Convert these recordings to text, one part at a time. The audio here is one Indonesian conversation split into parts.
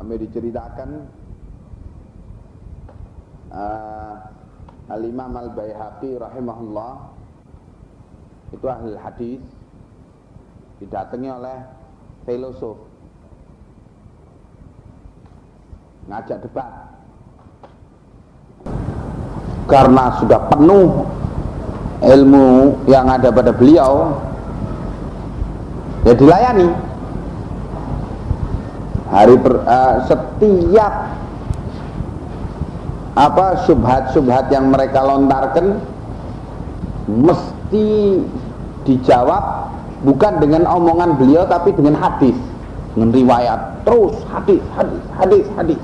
Sampai diceritakan Al-Imam Al-Baihaqi rahimahullah, itu ahli hadis, didatangi oleh filosof ngajak debat karena sudah penuh ilmu yang ada pada beliau, ya dilayani. Setiap syubhat-syubhat yang mereka lontarkan mesti dijawab bukan dengan omongan beliau tapi dengan hadis, dengan riwayat, terus hadis.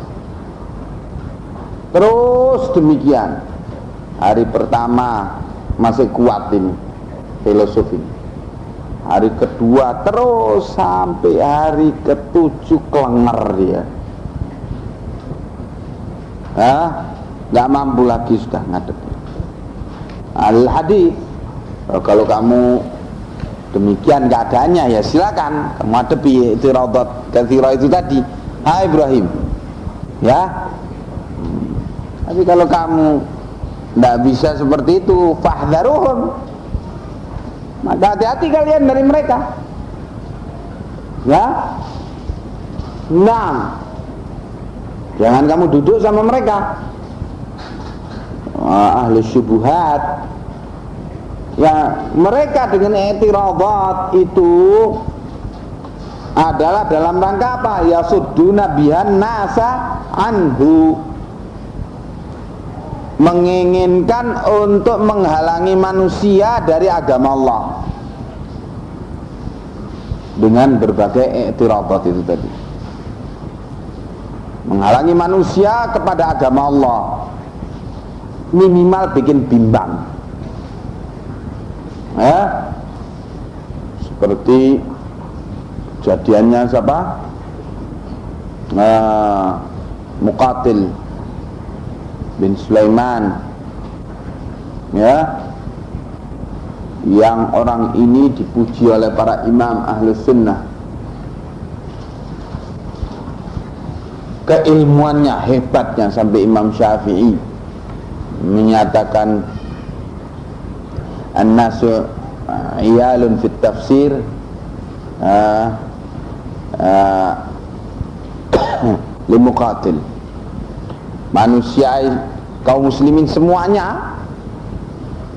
Terus demikian. Hari pertama masih kuat ini filosofi. Hari kedua terus sampai hari ke-7 kelenger dia. Nggak mampu lagi sudah ngadepi. Al-hadis, kalau kamu demikian keadaannya ya silakan kamu hadapi itiradat katsira itu tadi. Hai Ibrahim, ya. Tapi kalau kamu tidak bisa seperti itu, fahdharuhum, maka hati-hati kalian dari mereka, ya. Nah, jangan kamu duduk sama mereka, ahli syubhat. Ya, mereka dengan i'tiradat itu adalah dalam rangka apa? Yasudduna bihan nasa anhu, menginginkan untuk menghalangi manusia dari agama Allah dengan berbagai i'tiradat itu tadi, menghalangi manusia kepada agama Allah, minimal bikin bimbang, ya. Seperti kejadiannya siapa? Muqatil bin Sulaiman, ya, yang orang ini dipuji oleh para imam Ahlus Sunnah, keilmuannya hebatnya sampai Imam Syafi'i menyatakan an-nasu iyalun fit tafsir li Muqatil, manusia kaum muslimin semuanya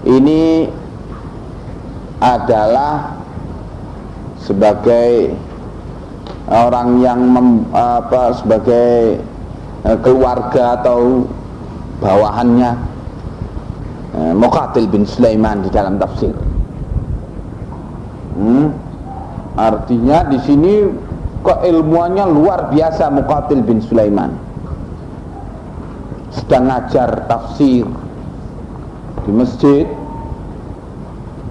ini adalah sebagai orang yang sebagai keluarga atau bawahannya Muqatil bin Sulaiman di dalam tafsir. Artinya di sini keilmuannya luar biasa. Muqatil bin Sulaiman sedang ngajar tafsir di masjid,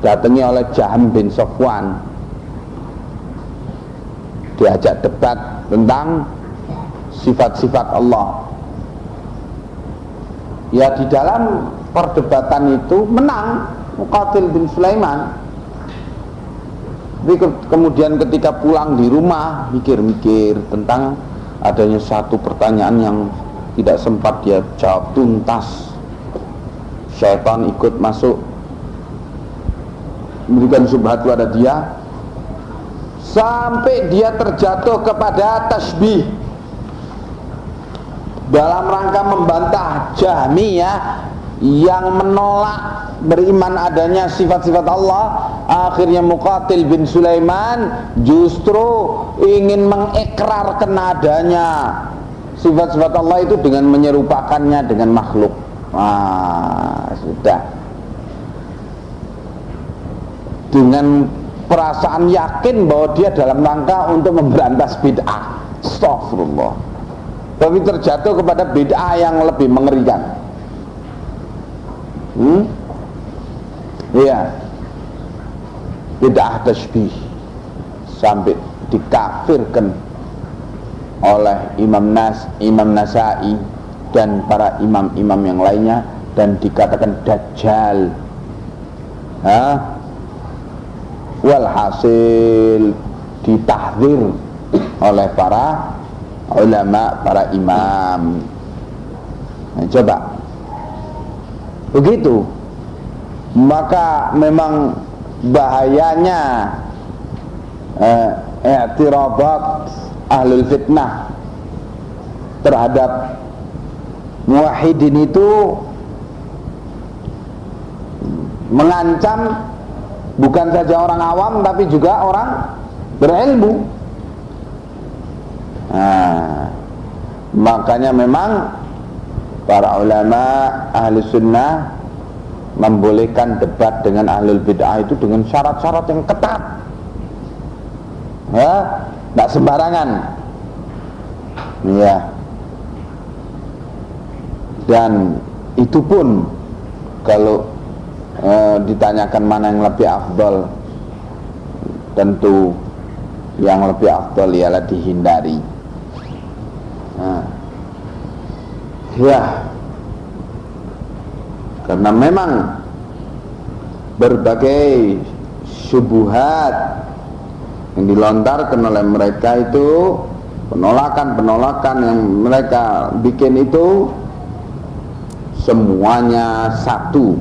datangi oleh Jahm bin Safwan, diajak debat tentang sifat-sifat Allah. Ya, di dalam perdebatan itu menang Muqatil bin Sulaiman. Tapi kemudian ketika pulang di rumah mikir-mikir tentang adanya satu pertanyaan yang tidak sempat dia jawab tuntas. Syaitan ikut masuk memberikan syubhat kepada dia sampai dia terjatuh kepada tasbih dalam rangka membantah Jahmiyah yang menolak beriman adanya sifat-sifat Allah. Akhirnya Muqatil bin Sulaiman justru ingin mengikrarkan adanya sifat-sifat Allah itu dengan menyerupakannya dengan makhluk. Sudah dengan perasaan yakin bahwa dia dalam rangka untuk memberantas bid'ah. Astagfirullah. Tapi terjatuh kepada bid'ah yang lebih mengerikan. Iya, bid'ah tasbih, sampai dikafirkan oleh Imam Nasai dan para imam-imam yang lainnya, dan dikatakan dajjal. Walhasil ditahdzir oleh para ulama, para imam. Nah, coba begitu, maka memang bahayanya i'tiradat ahlul fitnah terhadap muwahhidin itu mengancam bukan saja orang awam tapi juga orang berilmu. Nah, makanya memang para ulama ahli sunnah membolehkan debat dengan ahlul bid'ah itu dengan syarat-syarat yang ketat, ya, tidak sembarangan, ya. Dan itu pun kalau ditanyakan mana yang lebih afdal, tentu yang lebih afdal ialah dihindari. Nah, ya, karena memang berbagai syubhat yang dilontarkan oleh mereka itu, penolakan-penolakan yang mereka bikin itu semuanya satu,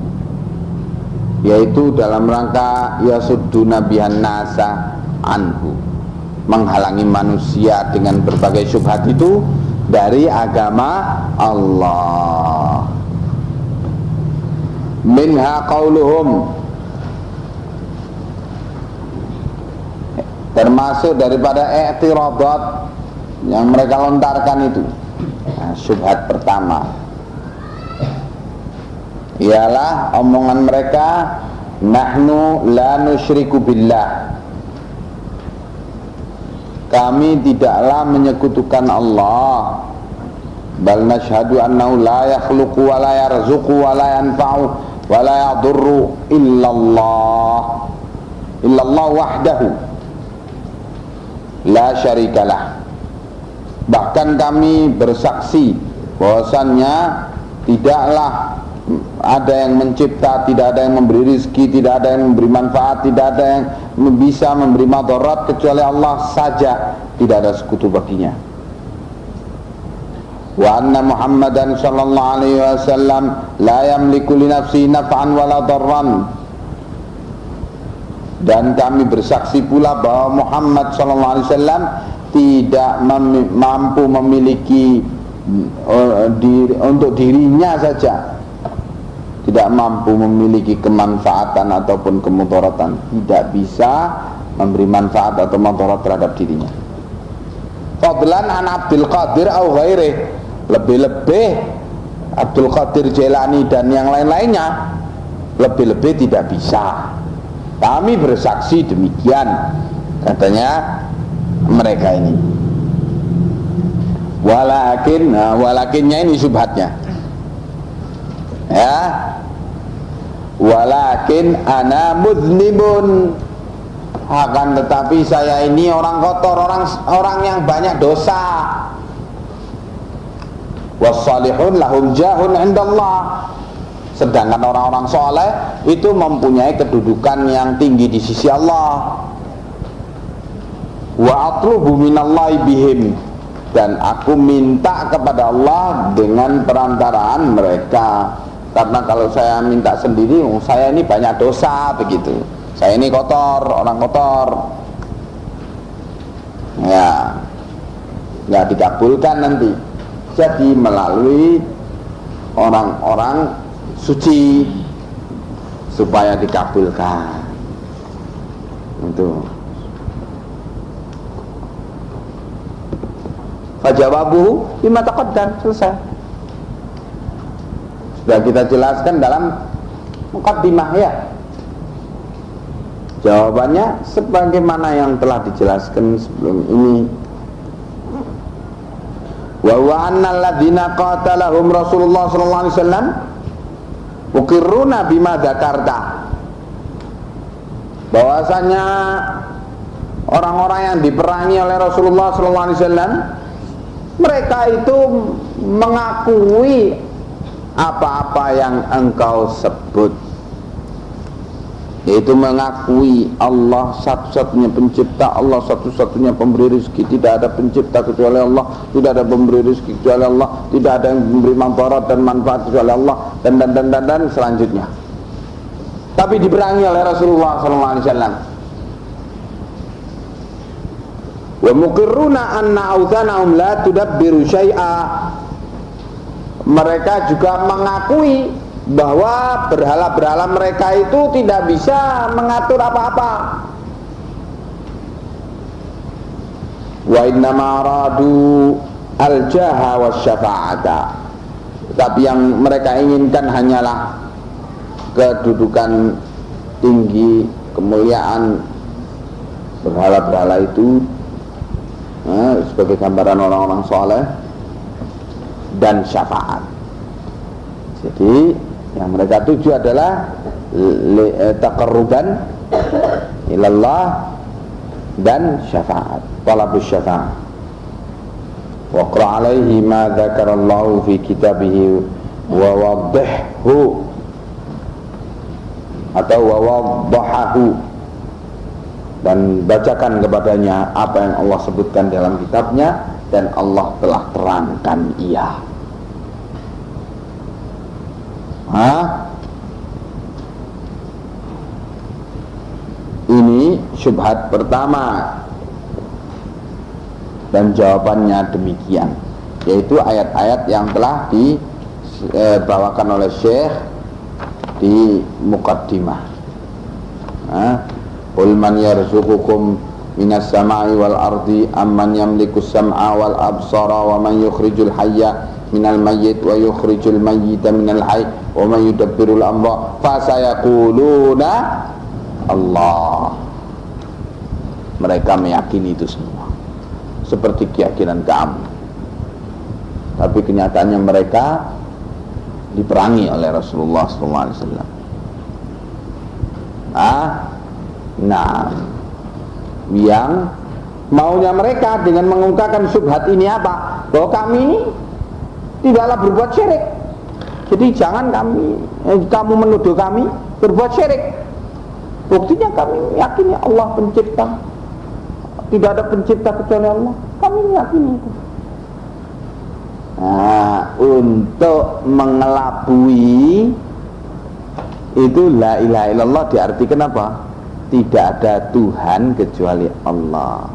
yaitu dalam rangka yasudduna bihan nasa anhu, menghalangi manusia dengan berbagai syubhat itu dari agama Allah. Minha qauluhum, termasuk daripada i'tiradat yang mereka lontarkan itu. Nah, syubhat pertama ialah omongan mereka, nahnu la nusyriku billah, kami tidaklah menyekutukan Allah, bal nashhadu annahu la yakhluqu wa la yarzuqu wa la yanfa'u wa la yadurru illallah wahdahu la syarikalah. Bahkan kami bersaksi bahwasannya tidaklah ada yang mencipta, tidak ada yang memberi rizki, tidak ada yang memberi manfaat, tidak ada yang bisa memberi madarat kecuali Allah saja, tidak ada sekutu baginya. Wa anna Muhammadan sallallahu alaihi wasallam la yamliku li nafsihi naf'an wala darran, dan kami bersaksi pula bahwa Muhammad sallallahu alaihi wasallam tidak mampu memiliki untuk dirinya saja, tidak mampu memiliki kemanfaatan ataupun kemudaratan, tidak bisa memberi manfaat atau mudarat terhadap dirinya. Fadlan an Abdul Qadir au ghairih, lebih-lebih Abdul Qadir Jailani dan yang lain-lainnya, lebih-lebih tidak bisa. Kami bersaksi demikian, katanya mereka ini. Walakinnya ini subhatnya, ya. Walakin ana muznibun, akan tetapi saya ini orang kotor, orang yang banyak dosa. Wassalihun lahum jahun indallah, sedangkan orang-orang soleh itu mempunyai kedudukan yang tinggi di sisi Allah. Wa atlubu minallahi bihim, dan aku minta kepada Allah dengan perantaraan mereka. Karena kalau saya minta sendiri, saya ini banyak dosa begitu, saya ini kotor, orang kotor, ya, nggak dikabulkan nanti. Jadi melalui orang-orang suci supaya dikabulkan. Itu. Fajawabuhu bima taqaddam, selesai. Sudah kita jelaskan dalam muqaddimah, ya. Jawabannya sebagaimana yang telah dijelaskan sebelum ini. Wa huwa annal ladzina qatalahum Rasulullah sallallahu alaihi wasallam uqirruna bima dzakarta, bahwasanya orang-orang yang diperangi oleh Rasulullah sallallahu alaihi wasallam, mereka itu mengakui apa-apa yang engkau sebut. yaitu mengakui Allah satu-satunya pencipta, Allah satu-satunya pemberi rezeki, tidak ada pencipta kecuali Allah, tidak ada pemberi rezeki kecuali Allah, tidak ada yang memberi manfaat dan manfaat kecuali Allah, dan selanjutnya. Tapi diperangi oleh Rasulullah SAW. Wa muqirruna anna awthanahum la tudabbiru syai'a. Mereka juga mengakui bahwa berhala-berhala mereka itu tidak bisa mengatur apa-apa. Wa innama aradu al-jaha wasyafa'ata. Tapi yang mereka inginkan hanyalah kedudukan tinggi, kemuliaan. Berhala-berhala itu sebagai gambaran orang-orang soleh, dan syafaat. Jadi yang mereka tuju adalah taqarruban ilallah dan syafaat, talabus syafaat. Waqra' alaihi ma dzakarallahu fi kitabihi wa waddihhu atau wa waddahahu, dan bacakan kepadanya apa yang Allah sebutkan dalam kitabnya dan Allah telah terangkan ia. Ini syubhat pertama, dan jawabannya demikian, yaitu ayat-ayat yang telah dibawakan oleh Syekh di muqaddimah. Qul man yarzuqukum minas sama'i wal ardi amman yamliku sam'a wal absara wa man yukhrijul hayya minal mayyit wa yukhrijul mayyita minal hayy wa man yudabbirul amra fasayaquluna Allah. Mereka meyakini itu semua seperti keyakinan kamu, tapi kenyataannya mereka diperangi oleh Rasulullah SAW. Nah, yang maunya mereka dengan mengungkapkan syubhat ini apa? Bahwa kami ini tidaklah berbuat syirik. Jadi jangan kamu menuduh kami berbuat syirik. Buktinya kami yakini Allah pencipta, tidak ada pencipta kecuali Allah. Kami yakini itu. Nah, untuk mengelabui itu la ilaha illallah diartikan apa? Tidak ada Tuhan kecuali Allah.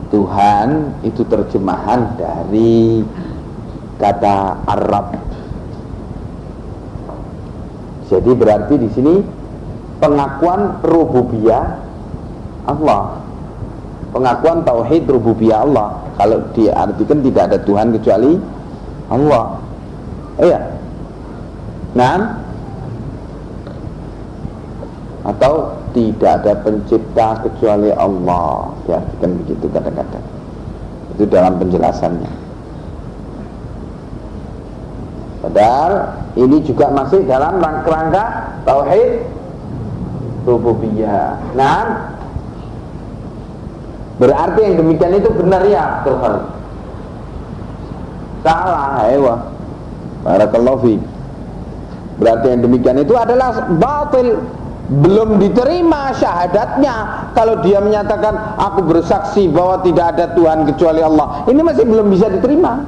Tuhan itu terjemahan dari kata Arab. Jadi berarti di sini pengakuan rububiyah Allah, pengakuan tauhid rububiyah Allah. Kalau diartikan tidak ada Tuhan kecuali Allah. Iya. Nah, atau tidak ada pencipta kecuali Allah, diartikan begitu kadang-kadang. Itu dalam penjelasannya. Padahal ini juga masih dalam kerangka tauhid rububiyah. Nah, berarti yang demikian itu benar ya, Tuhan? Salah, ayo. Barakallahu fi. Berarti yang demikian itu adalah batil. Belum diterima syahadatnya. Kalau dia menyatakan aku bersaksi bahwa tidak ada Tuhan kecuali Allah, ini masih belum bisa diterima.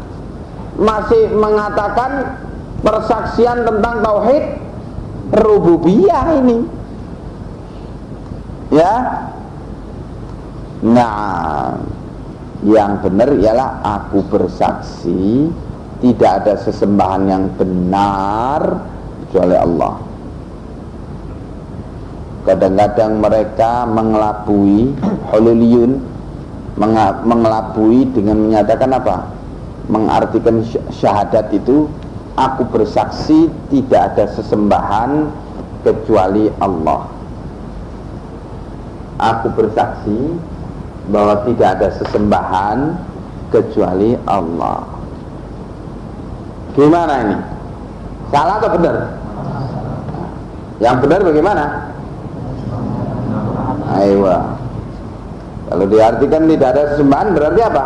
Masih mengatakan persaksian tentang tauhid rububiyah ini, ya. Nah, yang benar ialah aku bersaksi tidak ada sesembahan yang benar kecuali Allah. Kadang-kadang mereka mengelabui, hululiyun mengelabui dengan menyatakan apa? Mengartikan syahadat itu, aku bersaksi tidak ada sesembahan kecuali Allah. Aku bersaksi bahwa tidak ada sesembahan kecuali Allah. Gimana ini? Salah atau benar? Yang benar bagaimana? Ayo. Kalau diartikan tidak ada sesembahan berarti apa?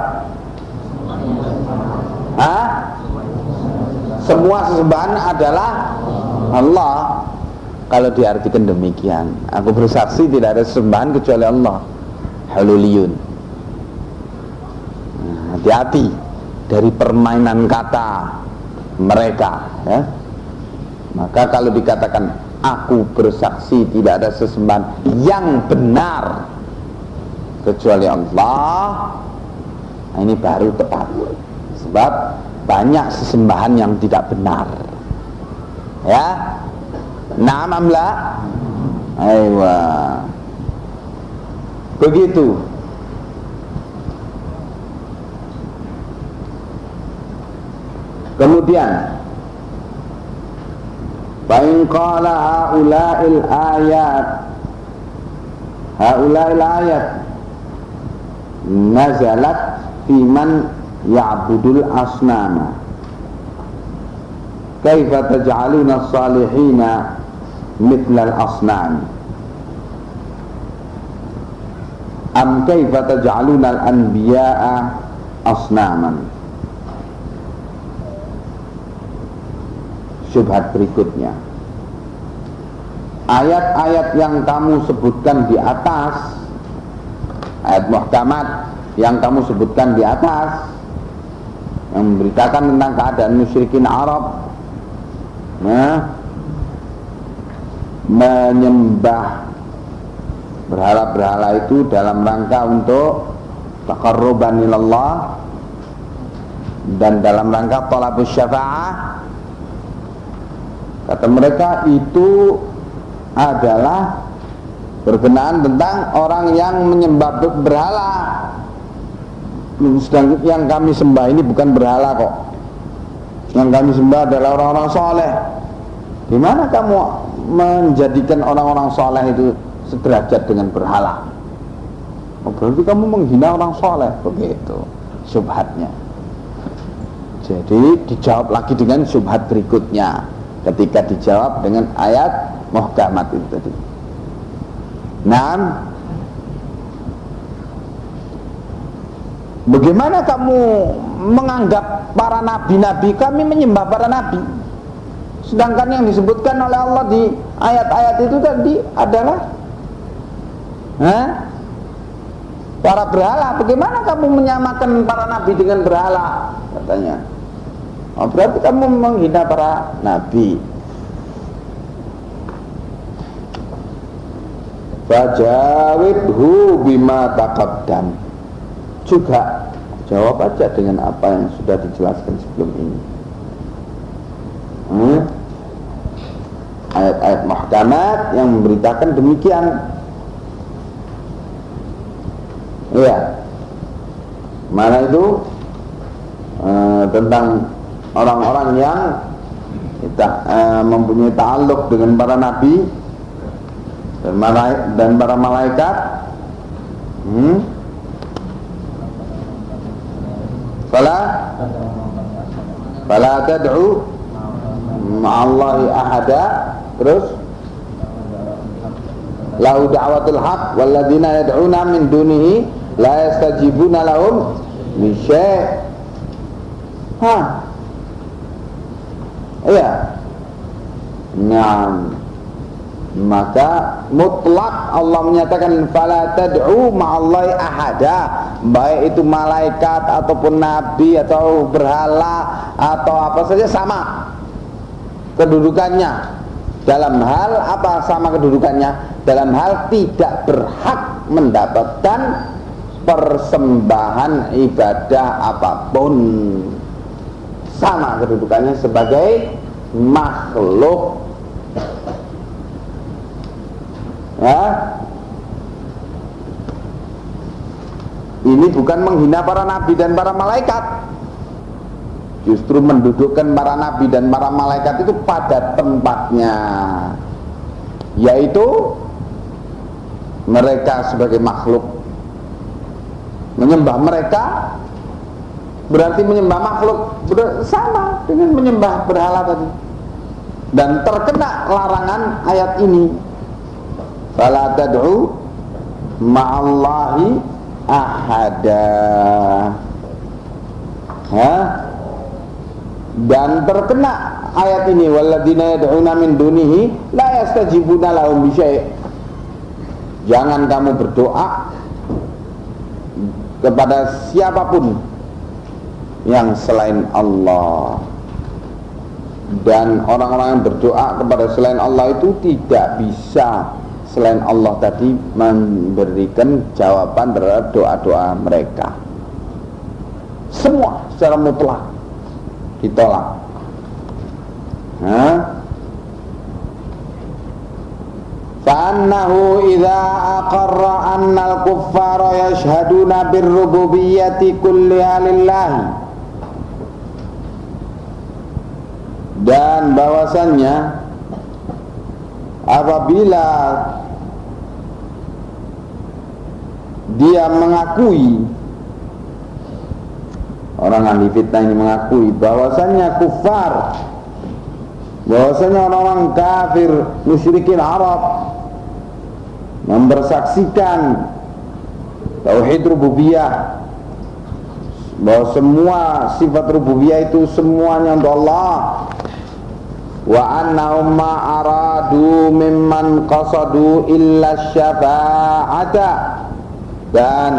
Semua sesembahan adalah Allah. kalau diartikan demikian. Aku bersaksi tidak ada sembahan kecuali Allah. Hululiyun. Nah, hati-hati dari permainan kata mereka, ya. Maka kalau dikatakan aku bersaksi tidak ada sesembahan yang benar kecuali Allah, nah ini baru tepat. Sebab banyak sesembahan yang tidak benar. Ya. Na'am amla. Aywa. Begitu. Kemudian Fa'in qala ha'ula'il ayat nazalat fi man ya'budul asnama kaifa taj'aluna as-salihina mithlal asnam am kaifa taj'aluna al-anbiya'a asnaman. Syubhat berikutnya, ayat-ayat yang kamu sebutkan di atas, ayat muhkamat yang kamu sebutkan di atas, yang memberitakan tentang keadaan musyrikin Arab, menyembah berhala-berhala itu dalam rangka untuk taqarruban ilallah dan dalam rangka thalabus syafa'ah. Kata mereka itu adalah berkenaan tentang orang yang menyembah berhala. Sedangkan yang kami sembah ini bukan berhala kok. Yang kami sembah adalah orang-orang soleh. Gimana kamu menjadikan orang-orang soleh itu sederajat dengan berhala? Oh, berarti kamu menghina orang soleh. Begitu syubhatnya. Jadi dijawab lagi dengan syubhat berikutnya ketika dijawab dengan ayat muhkamat itu tadi. Nah, bagaimana kamu menganggap para nabi-nabi? Kami menyembah para nabi, sedangkan yang disebutkan oleh Allah di ayat-ayat itu tadi adalah para berhala. Bagaimana kamu menyamakan para nabi dengan berhala? Katanya. Oh, berarti kamu menghina para nabi. Fajawibhu bima taqaddam. Juga jawab aja dengan apa yang sudah dijelaskan sebelum ini. Ayat-ayat muhkamat yang memberitakan demikian. Iya. Mana itu? Tentang orang-orang yang mempunyai ta'alluq dengan para nabi dan para malaikat. Fala tad'u ma'allahi ahada. Terus lahu da'watul haq walladzina yad'una min dunihi la yastajibuna lahum bi syai'. Iya. Nah, maka mutlak Allah menyatakan fala tad'u ma'allahi ahada, baik itu malaikat ataupun nabi atau berhala atau apa saja sama kedudukannya. Dalam hal apa sama kedudukannya? Dalam hal tidak berhak mendapatkan persembahan ibadah apapun, sama kedudukannya sebagai makhluk. Ya, ini bukan menghina para nabi dan para malaikat, justru mendudukkan para nabi dan para malaikat itu pada tempatnya, yaitu mereka sebagai makhluk. Menyembah mereka berarti menyembah makhluk, sama dengan menyembah berhala tadi, dan terkena larangan ayat ini. Fala tad'u ma'allahi ahada. Dan terkena ayat ini, walladzina yad'una min dunihi la yastajibuna lahum bisyai'. Jangan kamu berdoa kepada siapapun yang selain Allah. Dan orang-orang yang berdoa kepada selain Allah itu tidak bisa selain Allah tadi memberikan jawaban terhadap doa-doa mereka. Semua secara mutlak ditolak. Fa'annahu idza aqarra annal kuffara yashhaduna birrububiyyati kulliha lillahi. Dan bahwasannya apabila dia mengakui, orang ahli fitnah ini mengakui bahwasannya kufar, bahwasannya orang-orang kafir musyrikin Arab mempersaksikan tauhid rububiyah, bahwa semua sifat rububiyah itu semuanya untuk Allah. Wa annahum ma aradu mimman qasadu illa syafa'ata. Dan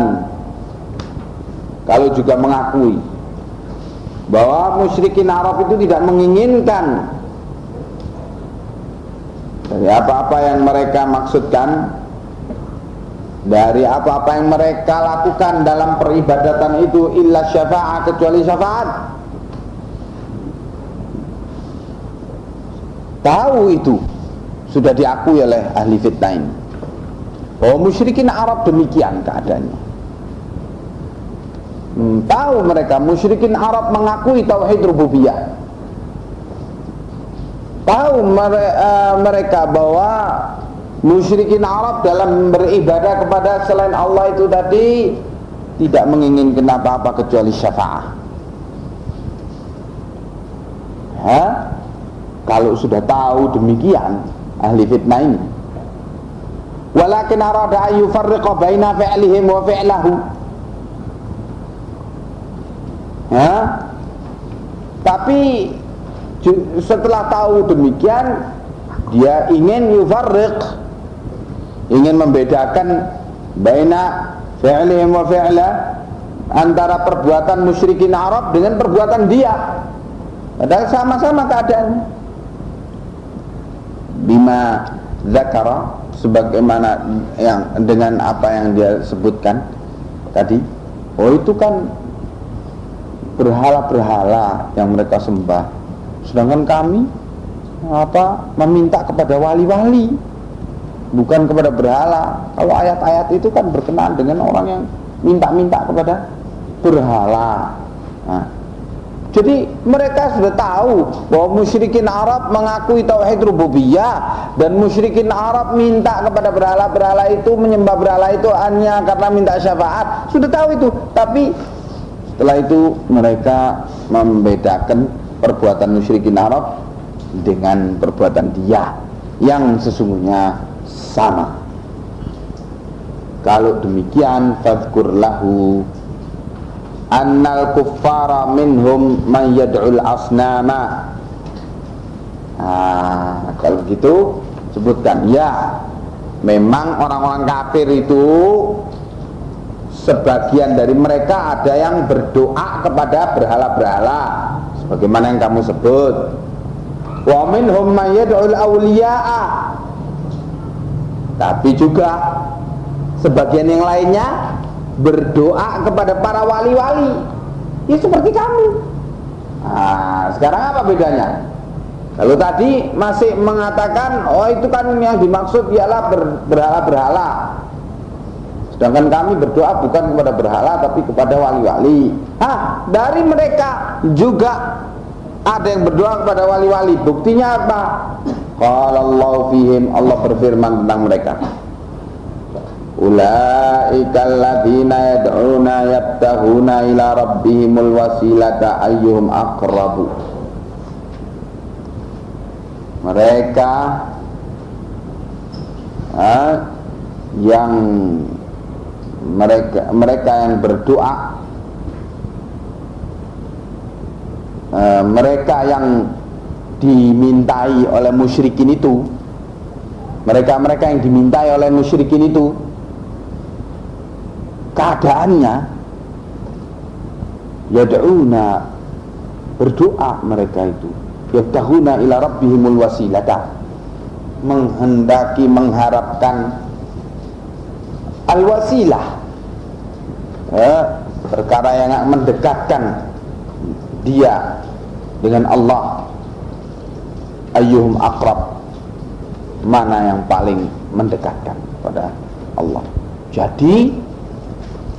kalau juga mengakui bahwa musyrikin Arab itu tidak menginginkan dari apa-apa yang mereka maksudkan, dari apa-apa yang mereka lakukan dalam peribadatan itu illa syafa'ah, kecuali syafaat. Tahu itu sudah diakui oleh ahli fitnah ini bahwa musyrikin Arab demikian keadaannya. Tahu mereka musyrikin Arab mengakui tauhid rububiyah. Tahu mereka bahwa musyrikin Arab dalam beribadah kepada selain Allah itu tadi tidak menginginkan apa-apa kecuali syafaat. Kalau sudah tahu demikian ahli fitnah ini, walakin arada an yufarriqa baina fi'lihim wa fi'lahu. Tapi setelah tahu demikian, dia ingin yufarriq, ingin membedakan baina fi'lihim wa fi'lah, antara perbuatan musyrikin Arab dengan perbuatan dia, padahal sama-sama keadaan. Bima zakara, sebagaimana yang dengan apa yang dia sebutkan tadi. Oh, itu kan berhala-berhala yang mereka sembah, sedangkan kami meminta kepada wali-wali, bukan kepada berhala. Kalau ayat-ayat itu kan berkenaan dengan orang yang minta-minta kepada berhala. Jadi mereka sudah tahu bahwa musyrikin Arab mengakui tauhid rububiyah, dan musyrikin Arab minta kepada berhala-berhala itu, menyembah berhala itu hanya karena minta syafaat. Sudah tahu itu, tapi setelah itu mereka membedakan perbuatan musyrikin Arab dengan perbuatan dia yang sesungguhnya sama. Kalau demikian, fadhkur lahu annal kuffara minhum man yad'ul asnama. Kalau begitu sebutkan, ya memang orang-orang kafir itu sebagian dari mereka ada yang berdoa kepada berhala-berhala sebagaimana yang kamu sebut. Wa minhum man yad'ul awliya'a. Tapi juga sebagian yang lainnya berdoa kepada para wali-wali, ya seperti kamu. Sekarang apa bedanya? Kalau tadi masih mengatakan, oh itu kan yang dimaksud ialah berhala-berhala, sedangkan kami berdoa bukan kepada berhala tapi kepada wali-wali. Dari mereka juga ada yang berdoa kepada wali-wali. Buktinya apa? Qala Allah fihim, Allah berfirman tentang mereka, ulaikal ladzina yad'una yabtaghuna ila rabbihimul wasilata ayyuhum aqrabu. Mereka yang mereka yang berdoa, mereka yang dimintai oleh musyrikin itu, mereka-mereka yang dimintai oleh musyrikin itu, keadaannya yad'una, berdoa mereka itu, yabtahuna ila rabbihimul wasilata, menghendaki, mengharapkan al-wasilah, perkara yang mendekatkan dia dengan Allah. Ayyuhum aqrab, mana yang paling mendekatkan pada Allah. Jadi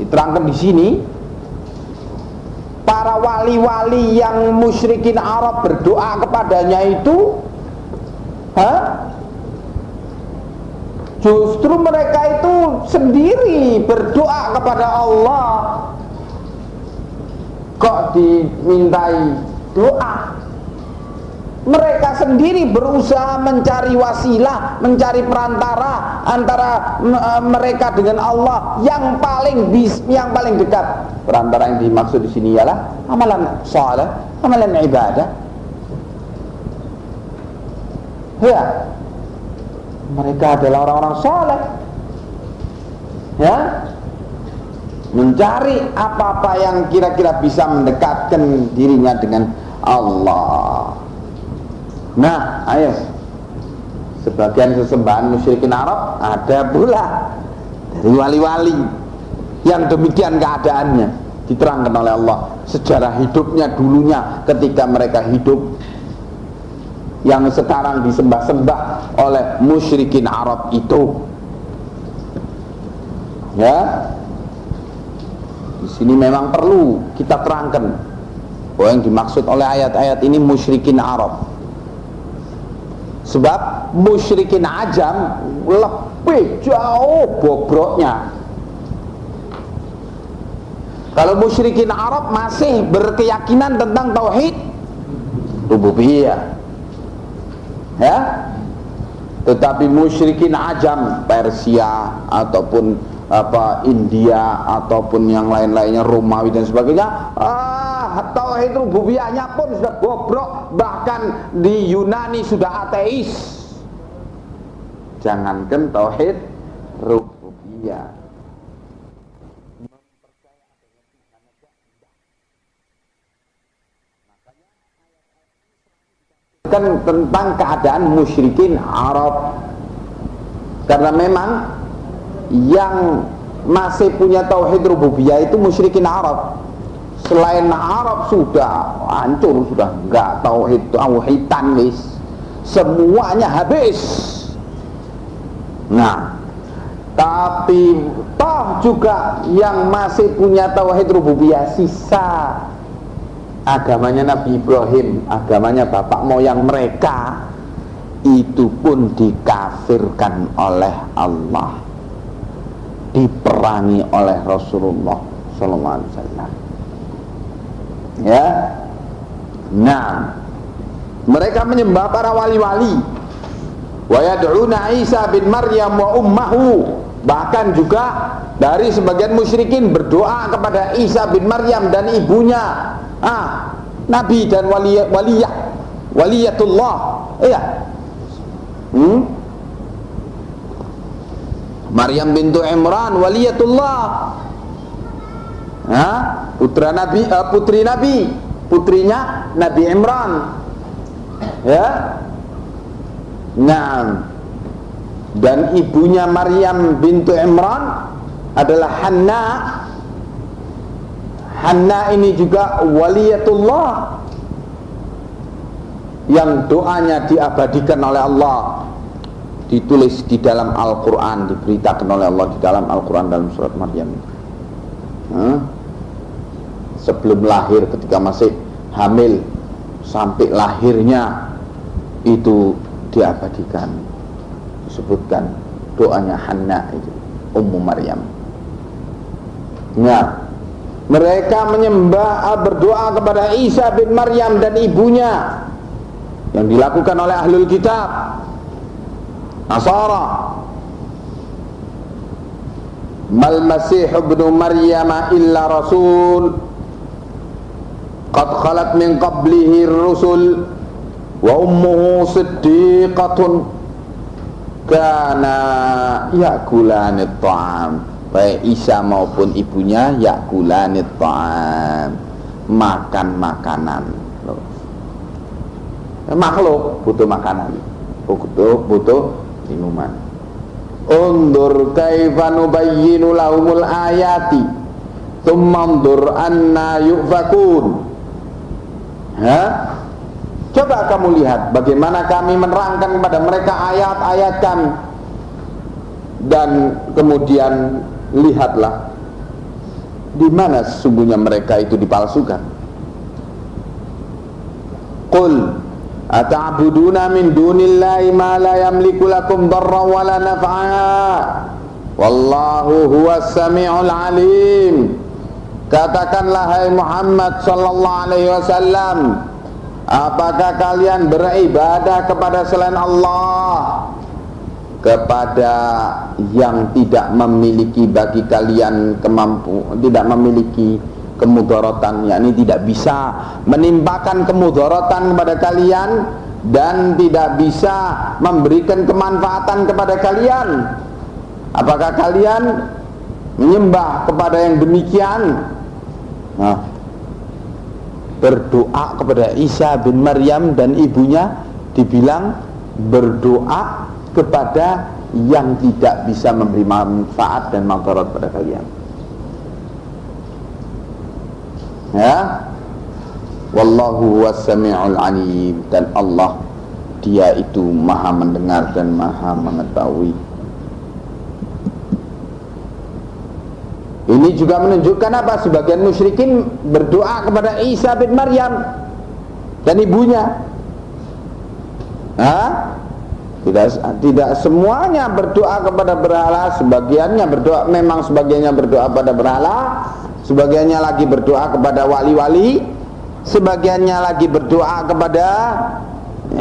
diterangkan di sini, para wali-wali yang musyrikin Arab berdoa kepadanya itu, justru mereka itu sendiri berdoa kepada Allah. Kok dimintai doa? Mereka sendiri berusaha mencari wasilah, mencari perantara antara mereka dengan Allah yang paling dekat. Perantara yang dimaksud di sini ialah amalan saleh, amalan ibadah. Ya, mereka adalah orang-orang saleh. Ya, mencari apa-apa yang kira-kira bisa mendekatkan dirinya dengan Allah. Nah, ayo, sebagian sesembahan musyrikin Arab ada pula dari wali-wali yang demikian keadaannya, diterangkan oleh Allah sejarah hidupnya dulunya ketika mereka hidup, yang sekarang disembah-sembah oleh musyrikin Arab itu. Ya, di sini memang perlu kita terangkan bahwa yang dimaksud oleh ayat-ayat ini musyrikin Arab. Sebab musyrikin Ajam lebih jauh bobroknya. Kalau musyrikin Arab masih berkeyakinan tentang tauhid rububiyah, ya. Tetapi musyrikin Ajam, Persia ataupun India ataupun yang lain-lainnya, Romawi dan sebagainya, tauhid rububiyahnya pun sudah bobrok, bahkan di Yunani sudah ateis, jangankan tauhid rububiyah. Kan tentang keadaan musyrikin Arab, karena memang yang masih punya tauhid rububiyah itu musyrikin Arab. Selain Arab sudah hancur, sudah enggak tauhidan wis, semuanya habis. Nah, tapi toh juga yang masih punya tauhid rububiyah sisa agamanya Nabi Ibrahim, agamanya bapak moyang mereka, itu pun dikafirkan oleh Allah, diperangi oleh Rasulullah SAW. Ya, nah, mereka menyembah para wali-wali. Wa yad'una Isa bin Maryam wa ummahu. Bahkan juga dari sebagian musyrikin berdoa kepada Isa bin Maryam dan ibunya, Nabi dan waliyatullah. Iya. Maryam bintu Imran waliyatullah. Putra Nabi, putri Nabi, putrinya Nabi Imran. Ya. Nah, dan ibunya Maryam bintu Imran adalah Hanna. Hanna ini juga waliyatullah yang doanya diabadikan oleh Allah, ditulis di dalam Al-Quran, diberitakan oleh Allah di dalam Al-Quran dalam surat Maryam. Sebelum lahir, ketika masih hamil, sampai lahirnya itu diabadikan, disebutkan doanya Hanna itu, Ummu Maryam. Nah, mereka menyembah, berdoa kepada Isa bin Maryam dan ibunya, yang dilakukan oleh ahlul kitab Nasara. Mal Masih ibnu Maryam illa rasul qad khalat min qablihi rusul wa ummuhu siddiqatun kana yakulanit ta'am. Baik Isa maupun ibunya yakulanit ta'am, makan makanan. Makhluk butuh makanan, butuh minuman. Undur kaifa nubayyinu lahumul ayati tsumma undur anna yufakun. Coba kamu lihat bagaimana kami menerangkan kepada mereka ayat-ayat kami, dan kemudian lihatlah di mana sesungguhnya mereka itu dipalsukan. Qul ata'buduna min dunillahi ma la yamliku lakum darran wa la naf'a wallahu huwas sami'ul alim. Katakanlah hai Muhammad sallallahu alaihi wasallam, apakah kalian beribadah kepada selain Allah, kepada yang tidak memiliki bagi kalian tidak memiliki kemudaratan, yakni tidak bisa menimpakan kemudaratan kepada kalian dan tidak bisa memberikan kemanfaatan kepada kalian? Apakah kalian menyembah kepada yang demikian? Berdoa kepada Isa bin Maryam dan ibunya dibilang berdoa kepada yang tidak bisa memberi manfaat dan madarat pada kalian. Wallahu huwas sami'ul alim, dan Allah Dia itu maha mendengar dan maha mengetahui. Ini juga menunjukkan apa? Sebagian musyrikin berdoa kepada Isa bin Maryam dan ibunya. Tidak semuanya berdoa kepada berhala, sebagiannya berdoa, memang sebagiannya berdoa pada berhala, sebagiannya lagi berdoa kepada wali-wali, sebagiannya lagi berdoa kepada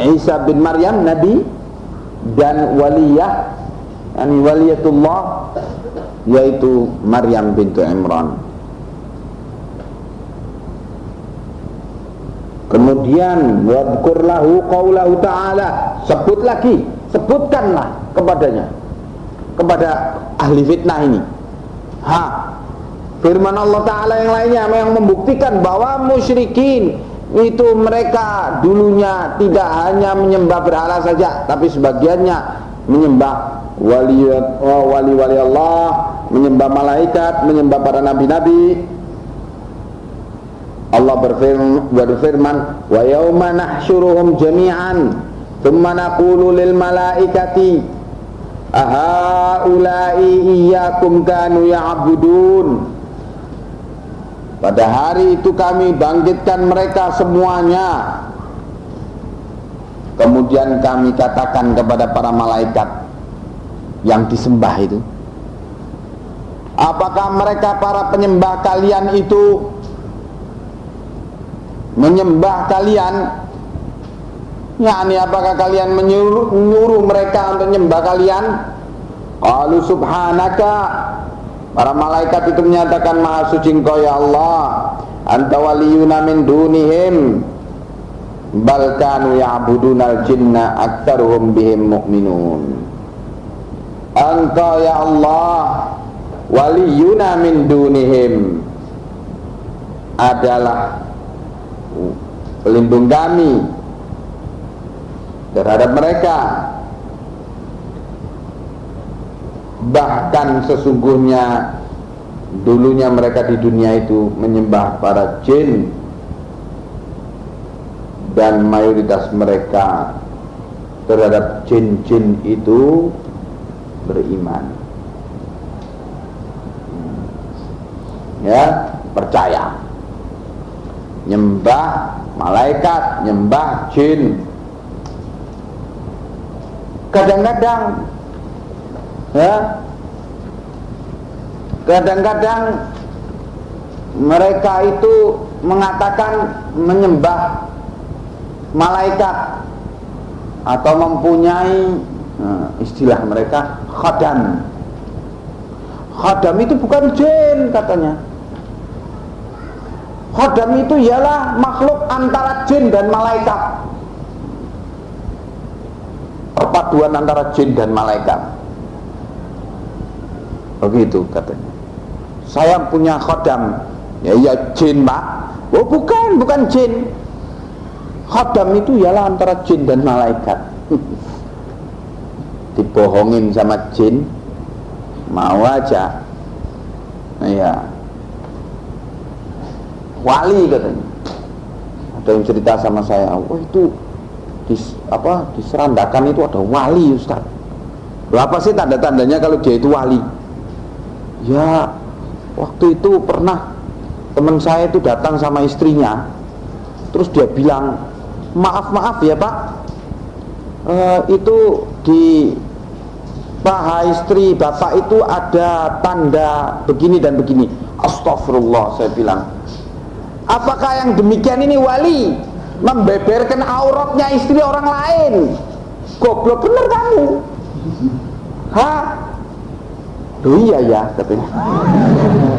Isa bin Maryam Nabi dan waliyah, yani waliyatullah, yaitu Maryam bintu Imran. Kemudian wadhkur lahu qaulahu ta'ala, sebutkanlah kepadanya, kepada ahli fitnah ini, firman Allah Ta'ala yang lainnya yang membuktikan bahwa musyrikin itu mereka dulunya tidak hanya menyembah berhala saja, tapi sebagiannya menyembah wali-wali Allah, menyembah malaikat, menyembah para nabi-nabi. Allah berfirman, wa yauma nahsyuruhum jami'an thumma naqulu lil malaikati ahaula'i iyyakum kanu ya'budun. Pada hari itu kami bangkitkan mereka semuanya, kemudian kami katakan kepada para malaikat yang disembah itu, apakah mereka para penyembah kalian itu menyembah kalian? yakni apakah kalian menyuruh mereka untuk menyembah kalian? Qalu subhanaka, para malaikat itu menyatakan maha suci Engkau ya Allah, anta waliyuna min dunihim bal kanu ya'budunal jinna aktsaruhum bihim mu'minun. Engkau ya Allah waliyuna min dunihim, adalah pelindung kami terhadap mereka, bahkan sesungguhnya dulunya mereka di dunia itu menyembah para jin, dan mayoritas mereka terhadap jin-jin itu beriman, ya, percaya, nyembah malaikat, nyembah jin. Kadang-kadang ya, kadang-kadang mereka itu mengatakan menyembah malaikat atau mempunyai istilah mereka khadam. Khadam itu bukan jin katanya. Khadam itu ialah makhluk antara jin dan malaikat. perpaduan antara jin dan malaikat. Begitu katanya. Saya punya khodam. Ya iya jin Pak. Oh bukan jin. Khodam itu ialah antara jin dan malaikat. Dibohongin sama jin, mau aja. Iya. Wali katanya. Ada yang cerita sama saya, oh itu di Serandakan itu ada wali Ustaz. Berapa sih tanda-tandanya kalau dia itu wali? Ya waktu itu pernah teman saya itu datang sama istrinya, terus dia bilang, maaf ya Pak, itu di paha istri Bapak itu ada tanda begini dan begini. Astagfirullah, saya bilang, apakah yang demikian ini wali? Membeberkan auratnya istri orang lain. Goblok bener kamu. Hah? Loh iya ya katanya.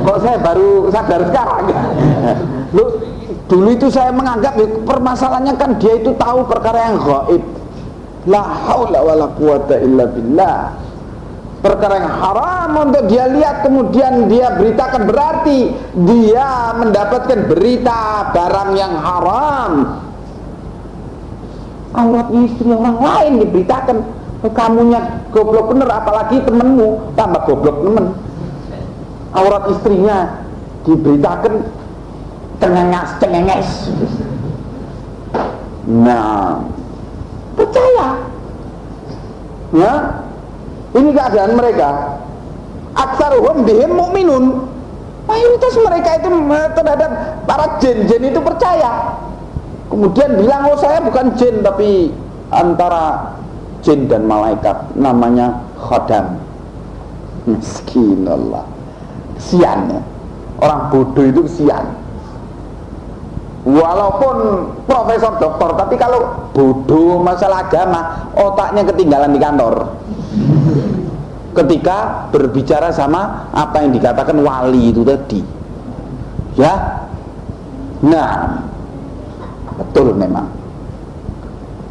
Kok saya baru sadar sekarang? Loh, dulu itu saya menganggap permasalahannya kan dia itu tahu perkara yang gaib. La haula wala quwata illa billah. Perkara yang haram untuk dia lihat kemudian dia beritakan, berarti dia mendapatkan berita barang yang haram. Auratnya istri orang lain diberitakan, kamunya goblok bener, apalagi temenmu tambah goblok temen. Aurat istrinya diberitakan cengenges. Nah, percaya ya, ini keadaan mereka. Aktsaruhum bihim mu'minun. Mayoritas mereka itu terhadap para jin-jin itu percaya. Kemudian bilang, oh saya bukan jin tapi antara jin dan malaikat, namanya khodam. Miskinallah. Kesian ya. Orang bodoh itu kesian. Walaupun profesor doktor, tapi kalau bodoh masalah agama, otaknya ketinggalan di kantor ketika berbicara sama apa yang dikatakan wali itu tadi ya. Nah, betul memang,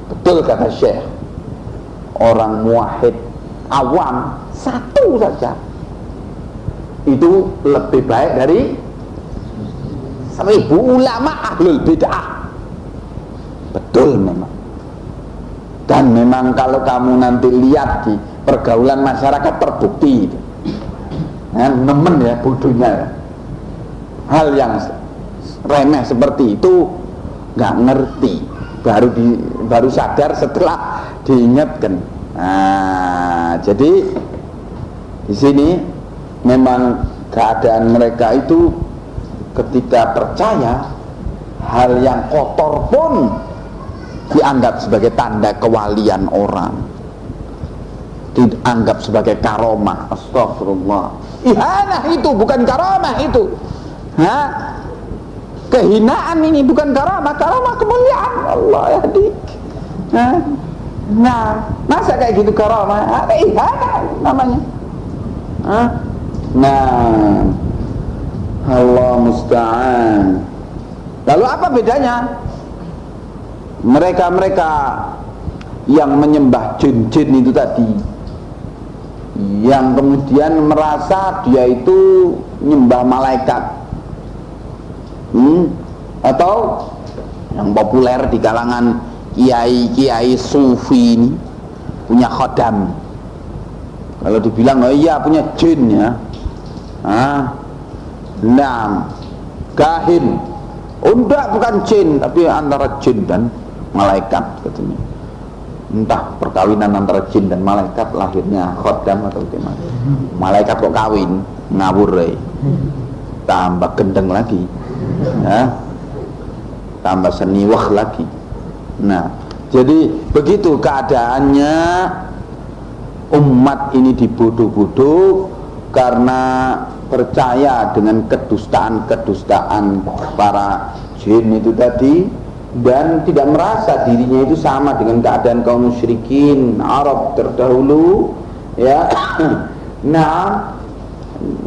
betul kata Syekh, orang muwahhid awam satu saja itu lebih baik dari 1000 ulama ahlul bid'ah. Betul memang. Dan memang kalau kamu nanti lihat di pergaulan masyarakat terbukti itu, ya, nemen ya bodohnya. Hal yang remeh seperti itu nggak ngerti, baru sadar setelah diingatkan. Nah, jadi di sini memang keadaan mereka itu ketika percaya hal yang kotor pun dianggap sebagai tanda kewalian orang, dianggap sebagai karomah. Astagfirullah. Ihanah itu bukan karomah itu. Hah? Kehinaan ini bukan karomah, karomah kemuliaan. Allah ya dik. Nah, masa kayak gitu karomah? Ihanah namanya. Nah, Allah musta'an. Lalu apa bedanya? Mereka-mereka yang menyembah jin-jin itu tadi, yang kemudian merasa dia itu nyembah malaikat, atau yang populer di kalangan kiai-kiai sufi ini punya khodam. Kalau dibilang, oh iya punya jin ya, kahin. Oh enggak, bukan jin, tapi antara jin dan malaikat katanya. Entah perkawinan antara jin dan malaikat, lahirnya khodam atau gimana. Malaikat kok kawin, ngawur tambah gendeng lagi ya, tambah seniwah lagi. Nah, jadi begitu keadaannya. Umat ini dibodoh-bodoh karena percaya dengan kedustaan-kedustaan para jin itu tadi, dan tidak merasa dirinya itu sama dengan keadaan kaum musyrikin Arab terdahulu ya. Nah,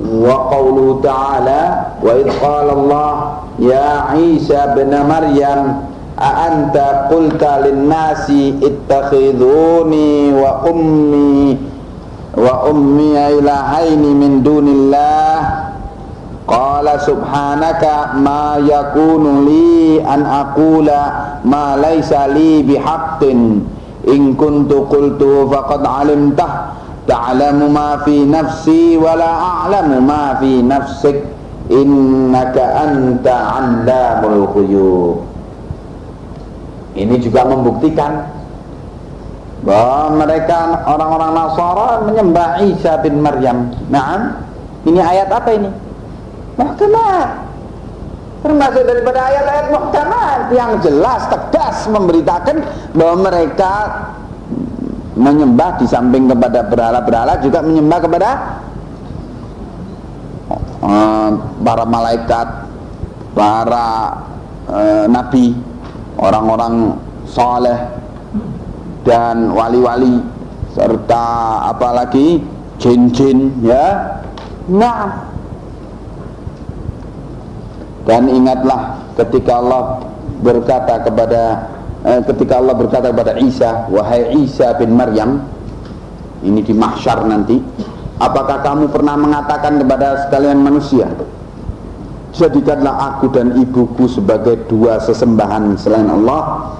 wa qauluhu ta'ala wa idh qala Allah ya Isa bin Maryam anta qulta lin-nasi ittakhiduni wa ummi ilahaini min dunillah. Qala subhanaka ma yakunu li an aqula ma laysa li bihaqqin in kuntu qultu faqad alimtah ta'lamu ma fi nafsi wa la a'lamu ma fi nafsik innaka anta 'allamul ghuyub. Ini juga membuktikan bahwa mereka orang-orang Nasara menyembah Isa bin Maryam. Nah, ini ayat apa ini? Muhkamat, termasuk daripada ayat-ayat muhkamat yang jelas tegas memberitakan bahwa mereka menyembah di samping kepada berhala-berhala juga menyembah kepada para malaikat, para nabi, orang-orang saleh dan wali-wali serta apalagi jin-jin, ya. Nah, dan ingatlah ketika Allah berkata kepada Isa, wahai Isa bin Maryam, ini di mahsyar nanti, apakah kamu pernah mengatakan kepada sekalian manusia, jadikanlah aku dan ibuku sebagai dua sesembahan selain Allah?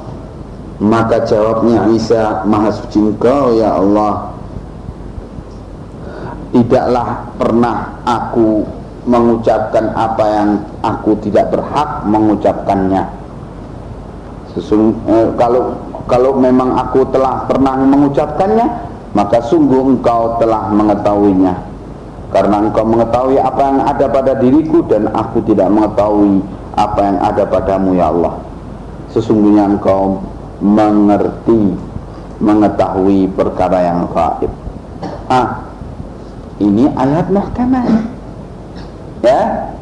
Maka jawabnya Isa, maha suci Engkau ya Allah, tidaklah pernah aku mengucapkan apa yang aku tidak berhak mengucapkannya. Kalau memang aku telah pernah mengucapkannya, maka sungguh Engkau telah mengetahuinya, karena Engkau mengetahui apa yang ada pada diriku dan aku tidak mengetahui apa yang ada padamu ya Allah. Sesungguhnya Engkau mengetahui perkara yang gaib. Ini ayat muhkamah, ya,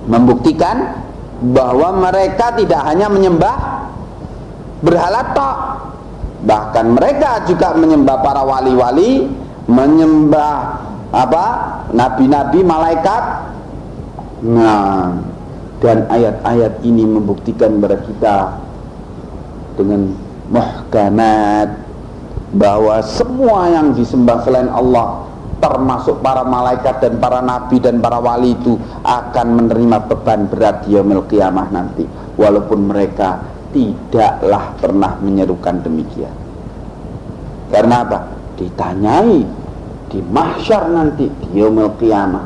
membuktikan bahwa mereka tidak hanya menyembah berhala tok, bahkan mereka juga menyembah para wali-wali, menyembah nabi-nabi, malaikat. Nah, dan ayat-ayat ini membuktikan kepada kita dengan muhkamat bahwa semua yang disembah selain Allah, termasuk para malaikat dan para nabi dan para wali, itu akan menerima beban berat di yaumil qiyamah nanti, walaupun mereka tidaklah pernah menyerukan demikian. Karena apa? Ditanyai di mahsyar nanti di yaumil qiyamah.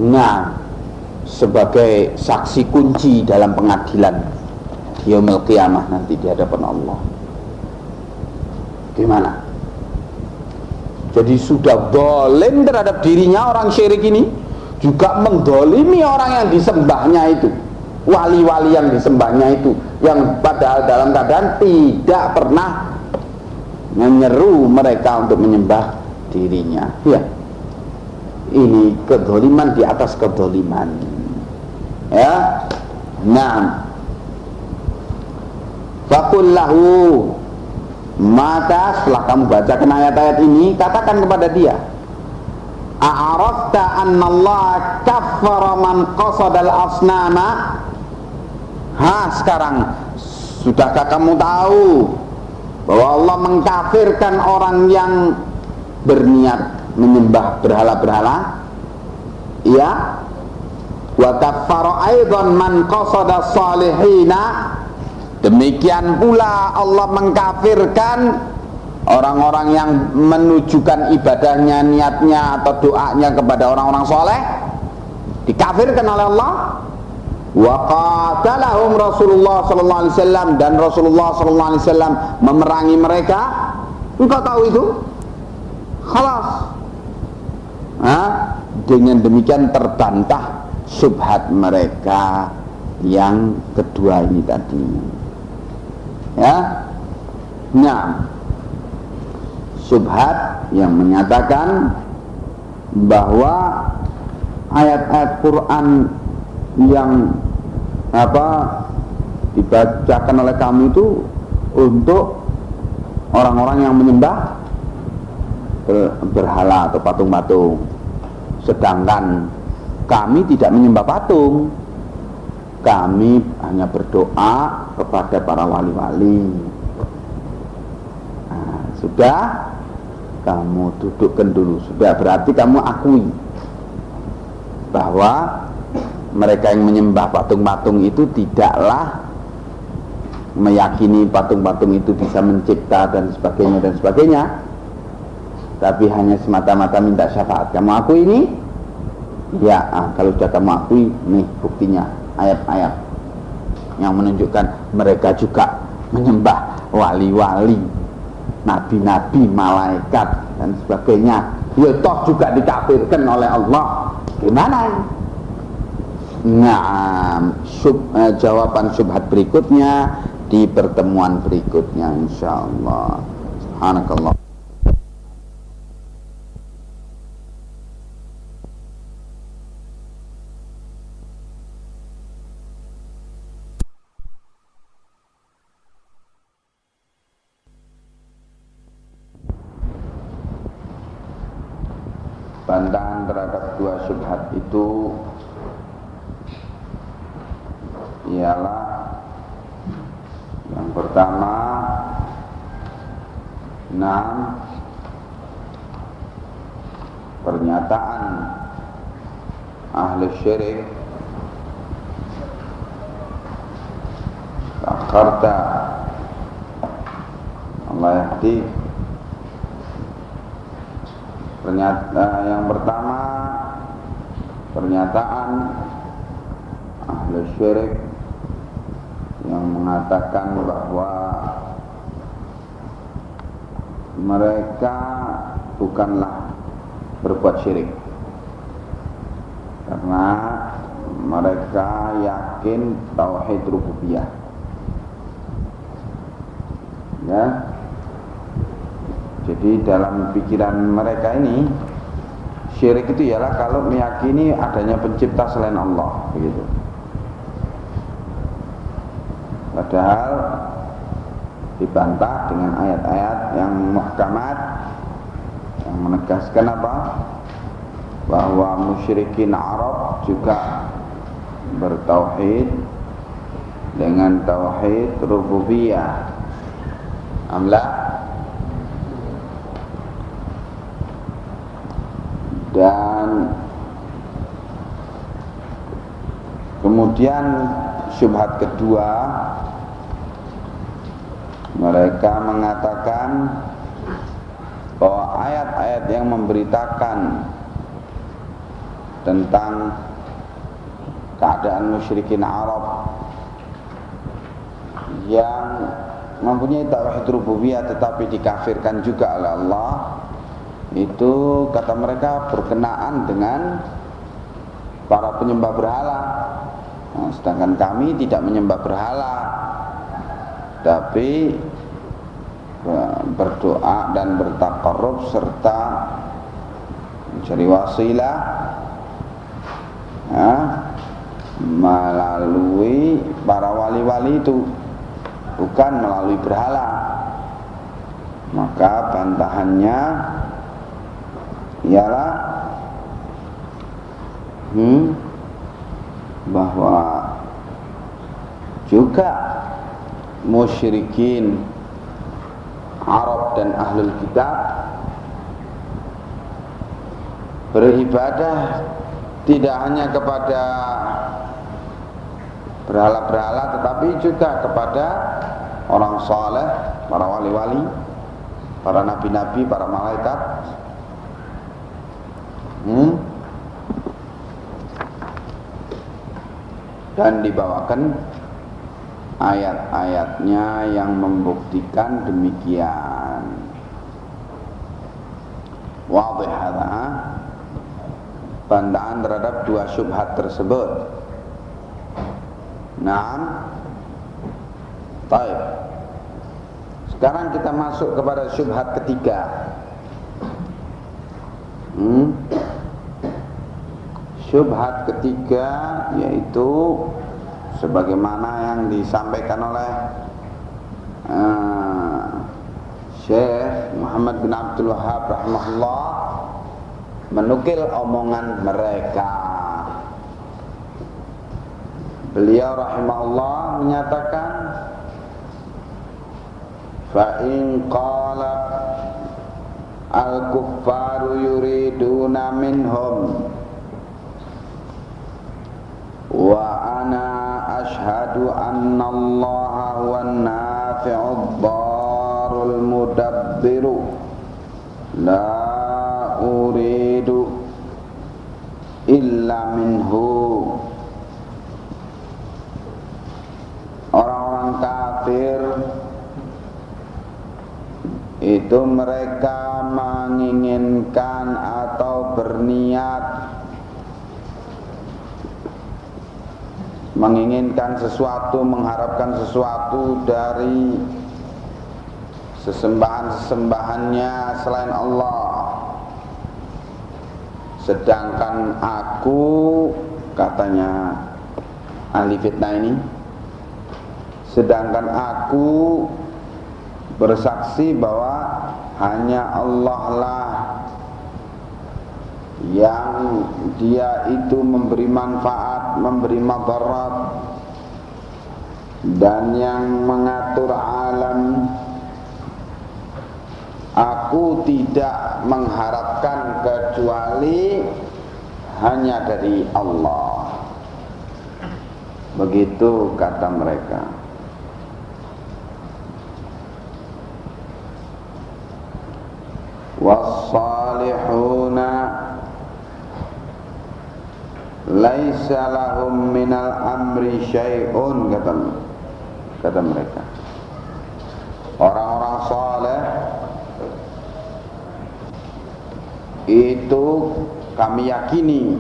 Nah, sebagai saksi kunci dalam pengadilan di yaumil qiyamah nanti di hadapan Allah. Gimana? Jadi sudah zalim terhadap dirinya orang syirik ini, juga mendolimi orang yang disembahnya itu, wali-wali yang disembahnya itu, yang padahal dalam keadaan tidak pernah menyeru mereka untuk menyembah dirinya. Ya, ini kedzaliman di atas kedzaliman. Ya, nah, faqul lahu, maka setelah kamu bacakan ayat-ayat ini, katakan kepada dia, a'arafta annallaha kaffara man qasadal asnama. Sekarang sudahkah kamu tahu bahwa Allah mengkafirkan orang yang berniat menyembah berhala-berhala? Ya. Wa kaffara aidan man qasada salihina. Demikian pula Allah mengkafirkan orang-orang yang menunjukkan ibadahnya, niatnya atau doanya kepada orang-orang soleh, dikafirkan oleh Allah. Wa qatalahum Rasulullah sallallahu alaihi wasallam, dan Rasulullah sallallahu alaihi wasallam memerangi mereka. Engkau tahu itu? Khalas. Dengan demikian terbantah syubhat mereka yang kedua ini tadi. Ya, nah, syubhat yang menyatakan bahwa ayat-ayat Quran yang dibacakan oleh kamu itu untuk orang-orang yang menyembah berhala atau patung-patung, sedangkan kami tidak menyembah patung. kami hanya berdoa kepada para wali-wali. Nah, sudah, kamu dudukkan dulu. Sudah, berarti kamu akui bahwa mereka yang menyembah patung-patung itu tidaklah meyakini patung-patung itu bisa mencipta dan sebagainya, tapi hanya semata-mata minta syafaat. Kamu akui ini? Ya, kalau sudah kamu akui, nih buktinya, ayat-ayat yang menunjukkan mereka juga menyembah wali-wali, nabi-nabi, malaikat dan sebagainya. Ya toh juga dikafirkan oleh Allah. Gimana ini? Nah, jawaban syubhat berikutnya di pertemuan berikutnya insyaallah. Subhanakallah. Bantahan terhadap dua syubhat itu ialah yang pertama, pernyataan ahli syirik takharta Allah yahdi. Yang pertama, pernyataan ahli syirik yang mengatakan bahwa mereka bukanlah berbuat syirik karena mereka yakin tauhid rububiyah. Ya, jadi dalam pikiran mereka ini syirik itu ialah kalau meyakini adanya pencipta selain Allah, begitu. Padahal dibantah dengan ayat-ayat yang muhkamat yang menegaskan apa? Bahwa musyrikin Arab juga bertauhid dengan tauhid rububiyah. Dan kemudian syubhat kedua, mereka mengatakan bahwa ayat-ayat yang memberitakan tentang keadaan musyrikin Arab yang mempunyai tauhid rububiyah tetapi dikafirkan juga oleh Allah, itu kata mereka berkenaan dengan para penyembah berhala. Nah, sedangkan kami tidak menyembah berhala, tapi berdoa dan bertaqarrub serta mencari wasilah melalui para wali-wali itu, bukan melalui berhala. Maka bantahannya ialah bahwa juga musyrikin Arab dan ahlul kitab beribadah tidak hanya kepada berhala-berhala tetapi juga kepada orang saleh, para wali-wali, para nabi-nabi, para malaikat. Dan dibawakan ayat-ayatnya yang membuktikan demikian. Wadih hadza, bantahan terhadap dua syubhat tersebut. Naam. Baik. Sekarang kita masuk kepada syubhat ketiga. Syubhat ketiga yaitu sebagaimana yang disampaikan oleh Syekh Muhammad bin Abdul Wahhab rahimahullah, menukil omongan mereka beliau rahimahullah menyatakan, fa in qala al-kuffaru yuriduna minhum wa ana ashhadu anna allaha huwan nafi'ud darul mudabbiru la uridu illa minhu. Orang-orang kafir itu mereka menginginkan atau berniat menginginkan sesuatu, mengharapkan sesuatu dari sesembahan-sesembahannya selain Allah. Sedangkan aku, katanya ahli fitnah ini, sedangkan aku bersaksi bahwa hanya Allah lah yang dia itu memberi manfaat, memberi madarat, dan yang mengatur alam. Aku tidak mengharapkan kecuali hanya dari Allah. Begitu kata mereka. Was-salihuna laisa lahum minal amri syai'un, kata mereka. Orang-orang saleh itu kami yakini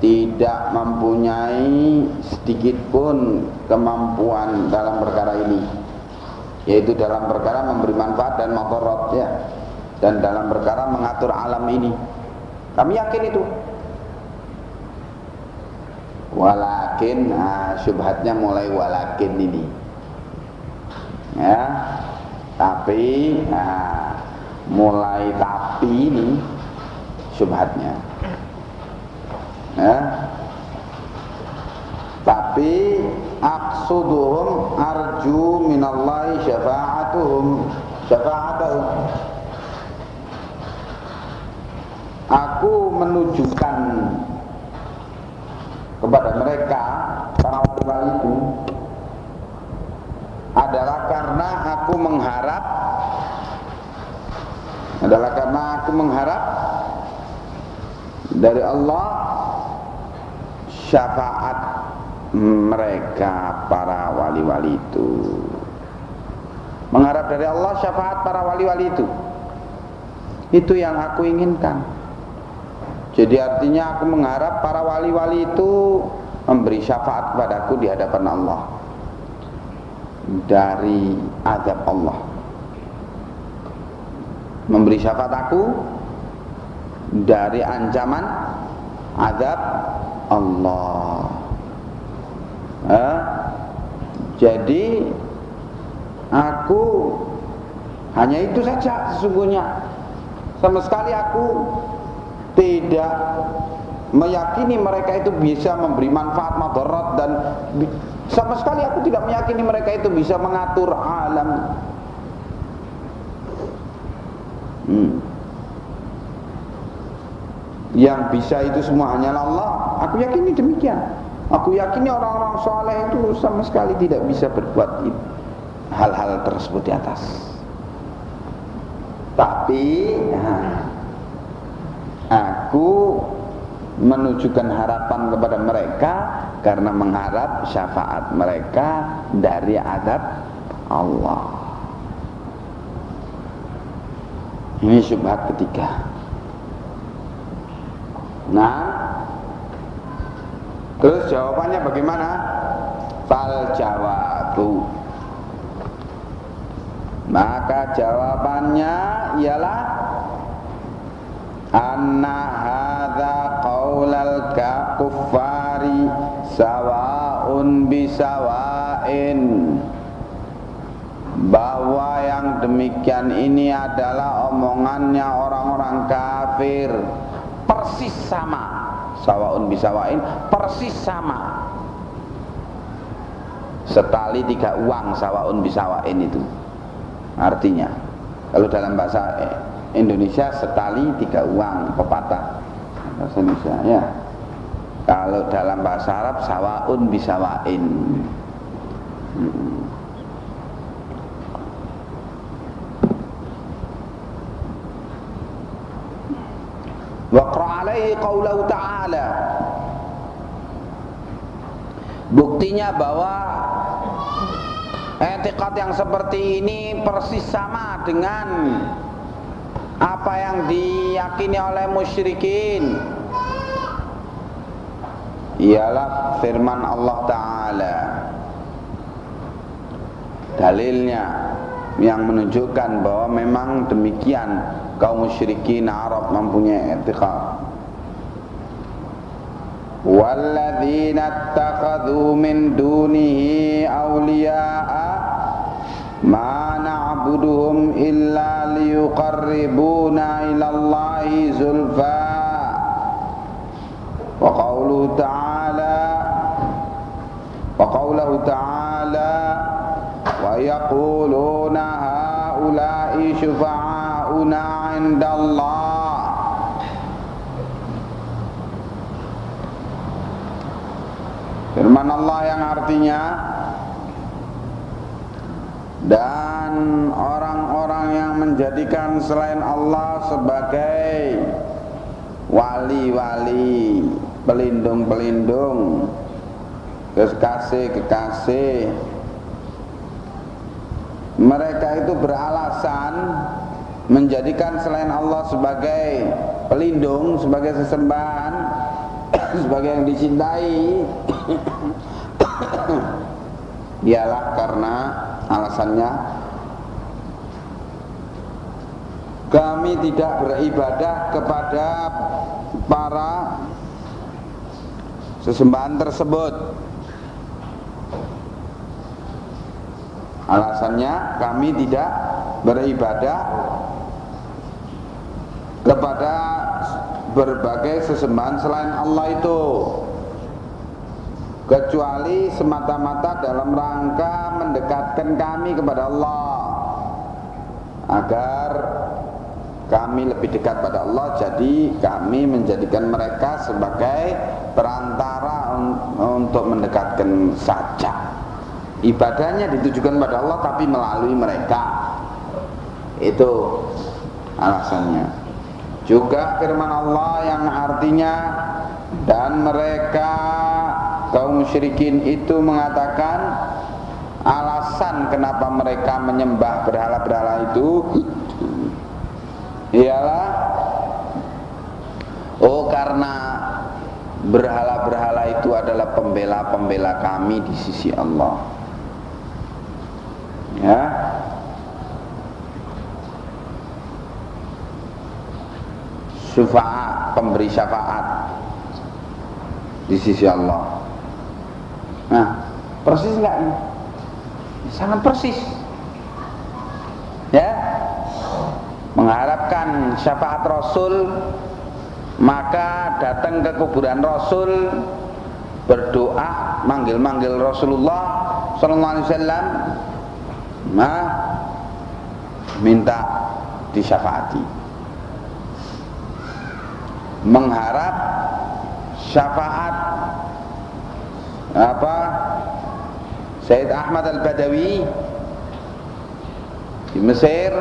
tidak mempunyai sedikit pun kemampuan dalam perkara ini, yaitu dalam perkara memberi manfaat dan madarat, ya, dan dalam perkara mengatur alam ini. Kami yakin itu. Walakin, syubhatnya mulai walakin ini, ya. Tapi, mulai tapi ini syubhatnya, ya. Tapi aqsuduhum arju minallahi syafa'atuhum. Aku menunjukkan kepada mereka, para wali itu, adalah karena aku mengharap dari Allah syafaat mereka, para wali-wali itu. Mengharap dari Allah syafaat para wali-wali itu yang aku inginkan. Jadi artinya aku mengharap para wali-wali itu memberi syafaat kepadaku di hadapan Allah dari azab Allah, memberi syafaat aku dari ancaman azab Allah. Jadi aku hanya itu saja sesungguhnya. Sama sekali aku tidak meyakini mereka itu bisa memberi manfaat madarat, dan sama sekali aku tidak meyakini mereka itu bisa mengatur alam. Yang bisa itu semua hanyalah Allah. Aku yakini demikian. Aku yakini orang-orang soleh itu sama sekali tidak bisa berbuat hal-hal tersebut di atas. Tapi aku menunjukkan harapan kepada mereka karena mengharap syafaat mereka dari azab Allah. Ini syubhat ketiga. Nah, terus jawabannya bagaimana? Fal jawabu, maka jawabannya ialah anna hadza qaulal kuffari sawaun bisawain, bahwa yang demikian ini adalah omongannya orang-orang kafir, persis sama. Sawaun bisawain, persis sama. setali 3 uang sawaun bisawain itu artinya. Kalau dalam bahasa Indonesia setali 3 uang, pepatah bahasa Indonesia ya. Kalau dalam bahasa Arab sawaun bisawain. Waqra' alaihi qaulahu ta'ala. Buktinya bahwa i'tiqad yang seperti ini persis sama dengan apa yang diyakini oleh musyrikin, ialah firman Allah Ta'ala. Dalilnya yang menunjukkan bahwa memang demikian kaum musyrikin Arab mempunyai i'tiqad. Walladzina ittakhadhu min dunihi awliya'a ma na'buduhum illa liyuqarribuna ilallahi zulfa. Wa qawluhu ta'ala wa yaquluna haula'i syufa'auna 'indallah. Firman Allah yang artinya, dan orang-orang yang menjadikan selain Allah sebagai wali-wali, pelindung-pelindung, kekasih-kekasih, mereka itu beralasan menjadikan selain Allah sebagai pelindung, sebagai sesembahan, sebagai yang dicintai, ialah karena alasannya kami tidak beribadah kepada para sesembahan tersebut. Alasannya kami tidak beribadah kepada berbagai sesembahan selain Allah itu, kecuali semata-mata dalam rangka mendekatkan kami kepada Allah, agar kami lebih dekat pada Allah. Jadi kami menjadikan mereka sebagai perantara untuk mendekatkan saja. Ibadahnya ditujukan pada Allah tapi melalui mereka. Itu alasannya. Juga firman Allah yang artinya, dan mereka kaum musyrikin itu mengatakan alasan kenapa mereka menyembah berhala-berhala itu ialah karena berhala-berhala itu adalah pembela-pembela kami di sisi Allah. Ya. Syufa'a, pemberi syafaat di sisi Allah. Nah, persis enggak ini? Sangat persis. Ya. Mengharapkan syafaat Rasul, maka datang ke kuburan Rasul, berdoa, manggil-manggil Rasulullah sallallahu alaihi wasallam, minta disyafaati. Mengharap syafaat Sayyid Ahmad Al-Badawi di Mesir,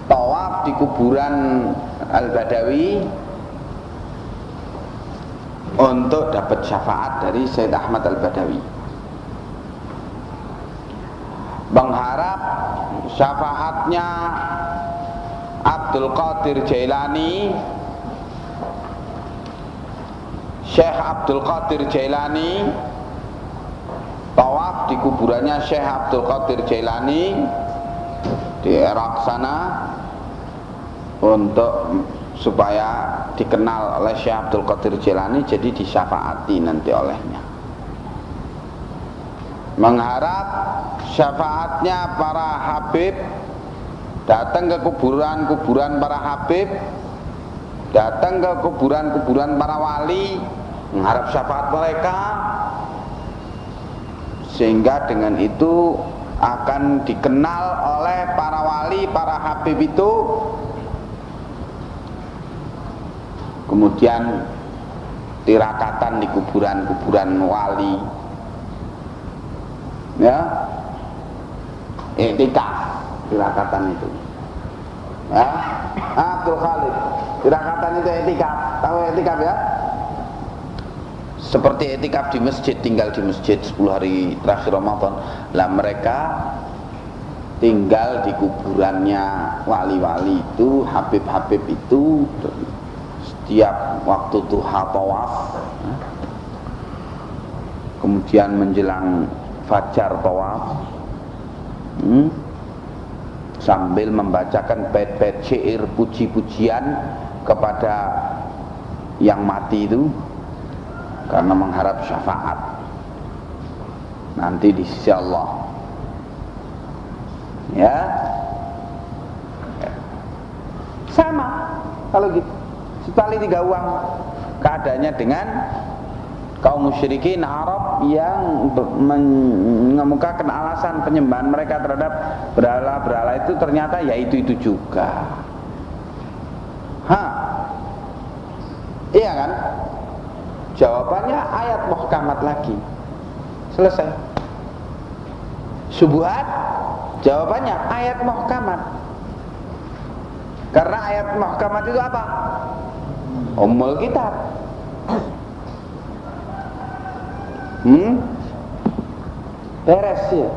tawaf di kuburan Al-Badawi untuk dapat syafaat dari Sayyid Ahmad Al-Badawi. Mengharap syafaatnya Abdul Qadir Jailani, Syekh Abdul Qadir Jailani, tawaf di kuburannya Syekh Abdul Qadir Jailani di Irak sana, untuk supaya dikenal oleh Syekh Abdul Qadir Jailani, jadi disyafaati nanti olehnya. Mengharap syafaatnya para habib, datang ke kuburan-kuburan para habib, datang ke kuburan-kuburan para wali, mengharap syafaat mereka sehingga dengan itu akan dikenal oleh para wali, para habib itu. Kemudian tirakatan di kuburan-kuburan wali, ya, iktikaf, tirakatan itu, ya. Abdul Khalid, tirakatan itu iktikaf, tahu iktikaf ya? Seperti iktikaf di masjid, tinggal di masjid 10 hari terakhir Ramadan. Lah mereka tinggal di kuburannya wali-wali itu, habib-habib itu. Setiap waktu duha tawaf, kemudian menjelang fajar tawaf, sambil membacakan bait-bait syair puji-pujian kepada yang mati itu, karena mengharap syafaat nanti di sisi Allah, ya. Sama kalau gitu, sekali 3 uang keadaannya dengan kaum musyrikin Arab yang mengemukakan alasan penyembahan mereka terhadap berhala-berhala itu ternyata ya itu juga. Iya kan? Jawabannya ayat muhkamat lagi. Selesai. Syubhat, jawabannya ayat muhkamat. Karena ayat muhkamat itu apa? Ummul kitab. Beres ya.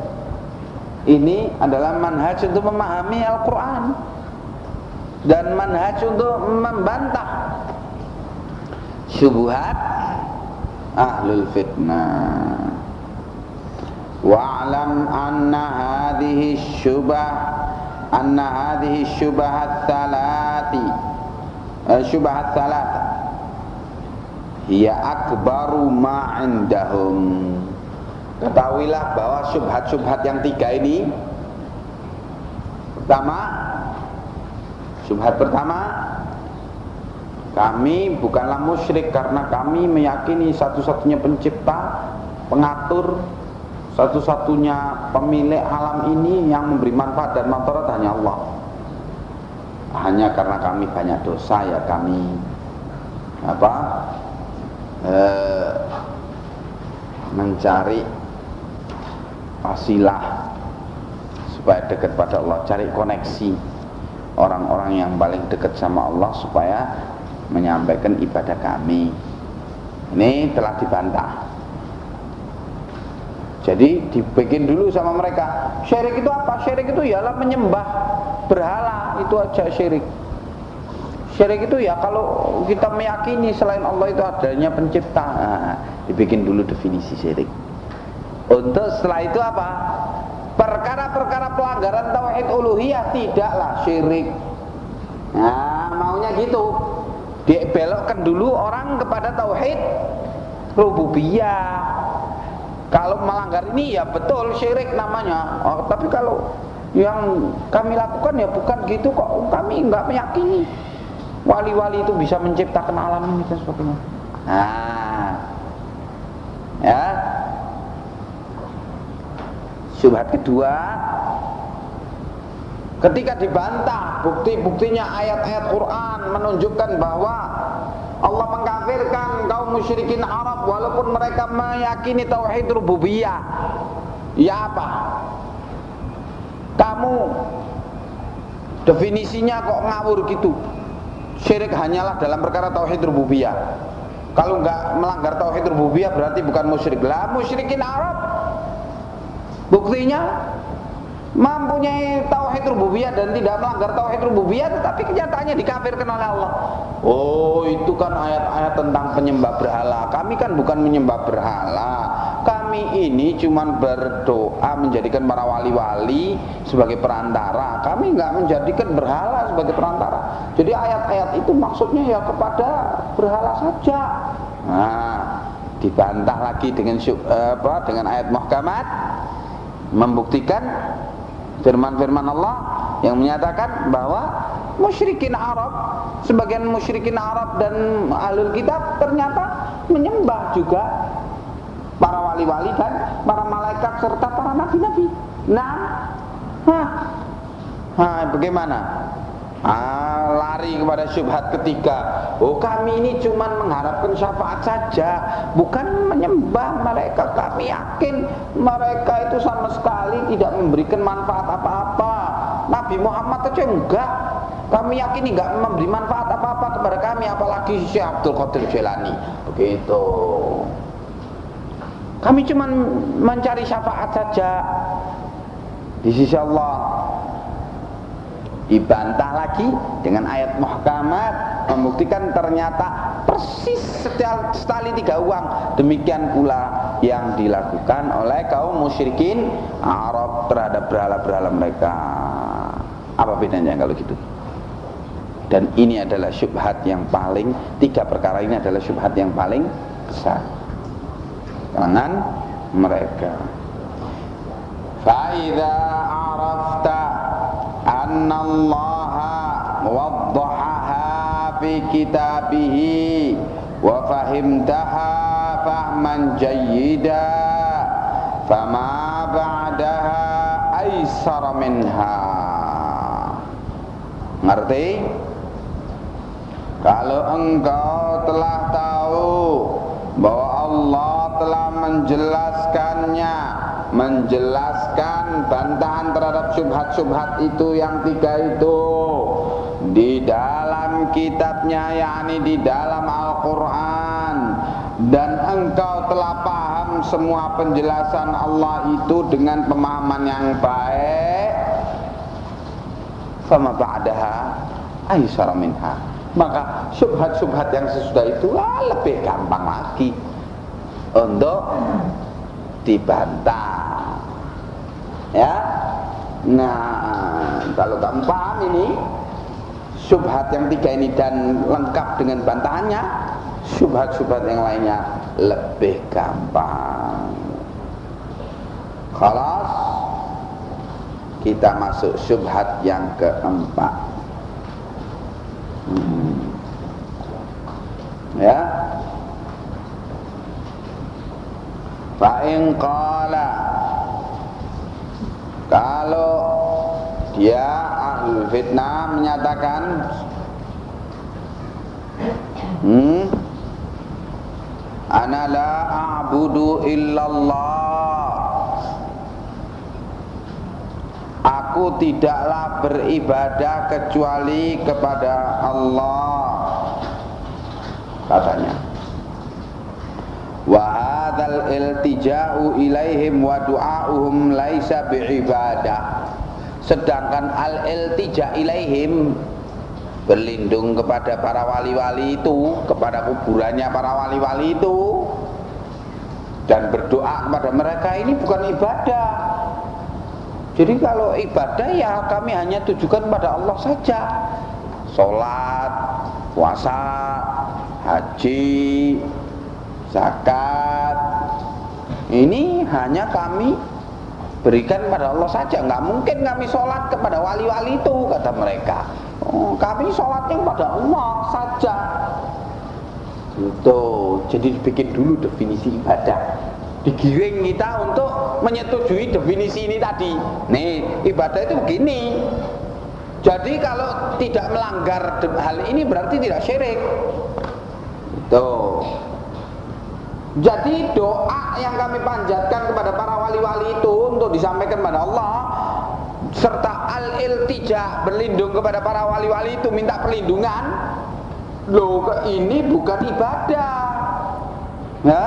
Ini adalah manhaj untuk memahami Al-Quran dan manhaj untuk membantah syubhat ahlul fitnah. Wa'lam anna hadhihi syubhat thalatha hiya akbaru ma indahum. Ketahuilah bahwa syubhat-syubhat yang 3 ini, syubhat pertama, kami bukanlah musyrik karena kami meyakini satu-satunya pencipta, pengatur, satu-satunya pemilik alam ini yang memberi manfaat dan madarat hanya Allah. Hanya karena kami banyak dosa ya kami mencari wasilah supaya dekat pada Allah, cari koneksi orang-orang yang paling dekat sama Allah supaya menyampaikan ibadah kami. Ini telah dibantah. Jadi dibikin dulu sama mereka. Syirik itu apa? Syirik itu ialah menyembah berhala, itu aja syirik. Syirik itu ya kalau kita meyakini selain Allah itu adanya pencipta. Dibikin dulu definisi syirik. Untuk setelah itu apa? Perkara-perkara pelanggaran tauhid uluhiyah tidaklah syirik. Nah, maunya gitu. Dibelokkan dulu orang kepada tauhid rububiyah. Kalau melanggar ini ya betul syirik namanya. Tapi kalau yang kami lakukan ya bukan gitu kok. Kami enggak meyakini wali-wali itu bisa menciptakan alam ini dan sebagainya. Nah, ya. Syubhat kedua, ketika dibantah bukti-buktinya ayat-ayat Quran menunjukkan bahwa Allah mengkafirkan kaum musyrikin Arab walaupun mereka meyakini tauhid rububiyah. Ya apa? Kamu definisinya kok ngawur gitu. Syirik hanyalah dalam perkara tauhid rububiyah. Kalau enggak melanggar tauhid rububiyah berarti bukan musyrik. Lah musyrikin Arab buktinya mempunyai tauhid rububiyah dan tidak melanggar tauhid rububiyah, tetapi kenyataannya dikafirkan oleh Allah. Oh, itu kan ayat-ayat tentang penyembah berhala. Kami kan bukan menyembah berhala. Kami ini cuman berdoa menjadikan para wali-wali sebagai perantara. Kami enggak menjadikan berhala sebagai perantara. Jadi ayat-ayat itu maksudnya ya kepada berhala saja. Nah, dibantah lagi dengan dengan ayat muhkamat membuktikan firman-firman Allah yang menyatakan bahwa musyrikin Arab, sebagian musyrikin Arab dan ahlul kitab ternyata menyembah juga para wali-wali wali-wali dan para malaikat serta para nabi-nabi. Nah, bagaimana? Lari kepada syubhat ketiga. Oh, kami ini cuma mengharapkan syafaat saja, bukan menyembah mereka. Kami yakin mereka itu sama sekali tidak memberikan manfaat apa-apa. Nabi Muhammad aja enggak. Kami yakin enggak memberi manfaat apa-apa kepada kami, apalagi Syekh Abdul Qadir Jailani. Begitu. Kami cuma mencari syafaat saja di sisi Allah. Dibantah lagi dengan ayat muhkamat, membuktikan ternyata persis setali 3 uang. Demikian pula yang dilakukan oleh kaum musyrikin Arab terhadap berhala-berhala mereka. Apa bedanya kalau gitu? Dan ini adalah syubhat yang paling, 3 perkara ini adalah syubhat yang paling besar kalangan mereka. Fa'idha arafta anna allaha waddahaha fi kitabihi wa fahimtaha fahman jayyida fama ba'daha aisara minha. Ngerti? Kalau engkau telah tahu bahwa Allah telah menjelaskan bantahan terhadap syubhat-syubhat itu yang 3 itu di dalam kitabnya, yakni di dalam Al-Quran, dan engkau telah paham semua penjelasan Allah itu dengan pemahaman yang baik, fama ba'daha aisara minha, maka syubhat-syubhat yang sesudah itu lebih gampang lagi untuk dibantah. Ya. Nah, kalau kamu paham ini syubhat yang 3 ini dan lengkap dengan bantahannya, syubhat-syubhat yang lainnya lebih gampang. Khalas, kita masuk syubhat yang keempat. Ya. Fa'in qala, kalau dia ahlul fitnah menyatakan ana la a'budu illallah, aku tidaklah beribadah kecuali kepada Allah, katanya. Wa hadzal iltija'u ilaihim wa du'a'uhum laisa bi'ibadah. Sedangkan al-iltija' ilaihim, berlindung kepada para wali-wali itu, kepada kuburannya para wali-wali itu, dan berdoa kepada mereka, ini bukan ibadah. Jadi kalau ibadah ya kami hanya tujukan pada Allah saja. Sholat, puasa, haji, zakat, ini hanya kami berikan pada Allah saja. Nggak mungkin kami sholat kepada wali-wali itu, kata mereka. Kami sholatnya kepada Allah saja. Itu jadi dibikin dulu definisi ibadah, digiring kita untuk menyetujui definisi ini tadi. Nih, ibadah itu begini. Jadi kalau tidak melanggar hal ini berarti tidak syirik. Tuh. Jadi doa yang kami panjatkan kepada para wali-wali itu untuk disampaikan kepada Allah, serta al-iltija, berlindung kepada para wali-wali itu, minta perlindungan, loh, ini bukan ibadah. Ya?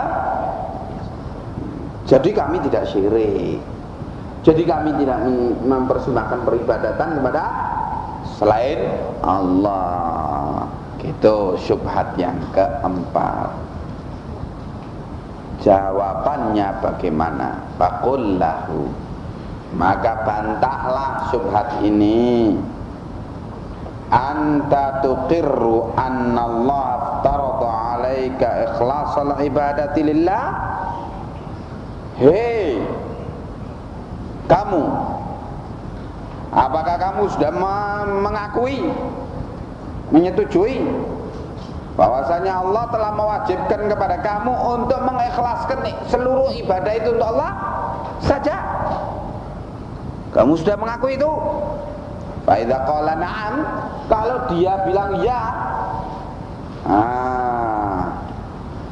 Jadi kami tidak syirik. Jadi kami tidak mempersembahkan peribadatan kepada selain Allah. Gitu syubhat yang keempat. Jawabannya bagaimana? Faqul lahu, maka bantahlah syubhat ini. Anta tuqirru anna Allah aftarada alaika ikhlasal ibadati lillah. Hei kamu, apakah kamu sudah mengakui, menyetujui bahwasanya Allah telah mewajibkan kepada kamu untuk mengikhlaskan seluruh ibadah itu untuk Allah saja. Kamu sudah mengaku itu? Fa idza qala na'am, kalau dia bilang ya,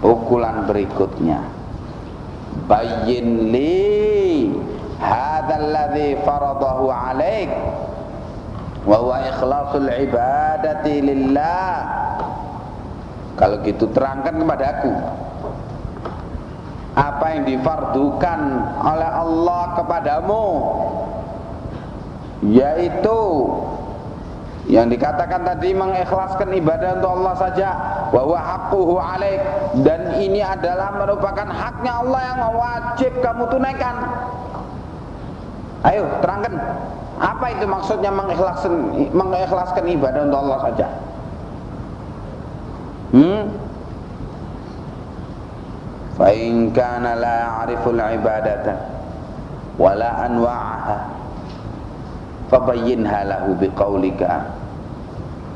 pukulan berikutnya, bayyin li hadzal ladzi faradahu 'alaik wa huwa ikhlasul ibadati lillah. Kalau gitu terangkan kepadaku apa yang difardukan oleh Allah kepadamu, yaitu yang dikatakan tadi mengikhlaskan ibadah untuk Allah saja, wa huwa haqquhu 'alaik, dan ini adalah merupakan haknya Allah yang wajib kamu tunaikan. Ayo terangkan apa itu maksudnya mengikhlaskan ibadah untuk Allah saja. Fa in kana la ya'riful ibadata wala anwa'aha fabayyinha lahu biqaulika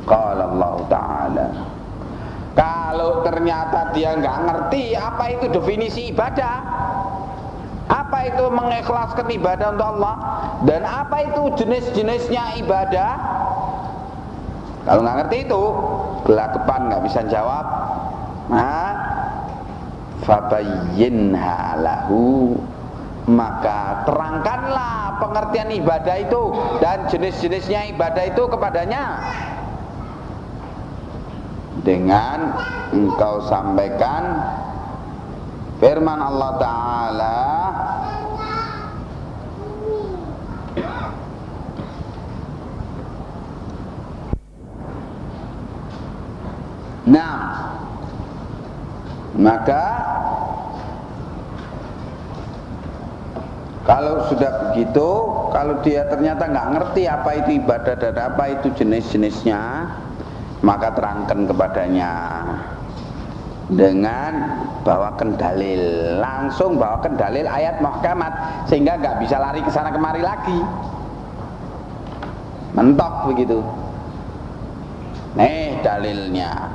qala Allah Ta'ala. Kalau ternyata dia nggak ngerti apa itu definisi ibadah, apa itu mengikhlaskan ibadah untuk Allah, dan apa itu jenis-jenisnya ibadah, kalau nggak ngerti itu, gelagapan nggak bisa jawab, fabayyinha lahu, maka terangkanlah pengertian ibadah itu dan jenis-jenisnya ibadah itu kepadanya dengan engkau sampaikan firman Allah Ta'ala, nah, maka kalau sudah begitu, kalau dia ternyata nggak ngerti apa itu ibadah dan apa itu jenis-jenisnya, maka terangkan kepadanya dengan bawakan dalil, langsung bawakan dalil ayat muhkamat, sehingga nggak bisa lari ke sana kemari lagi, mentok begitu. Nih dalilnya,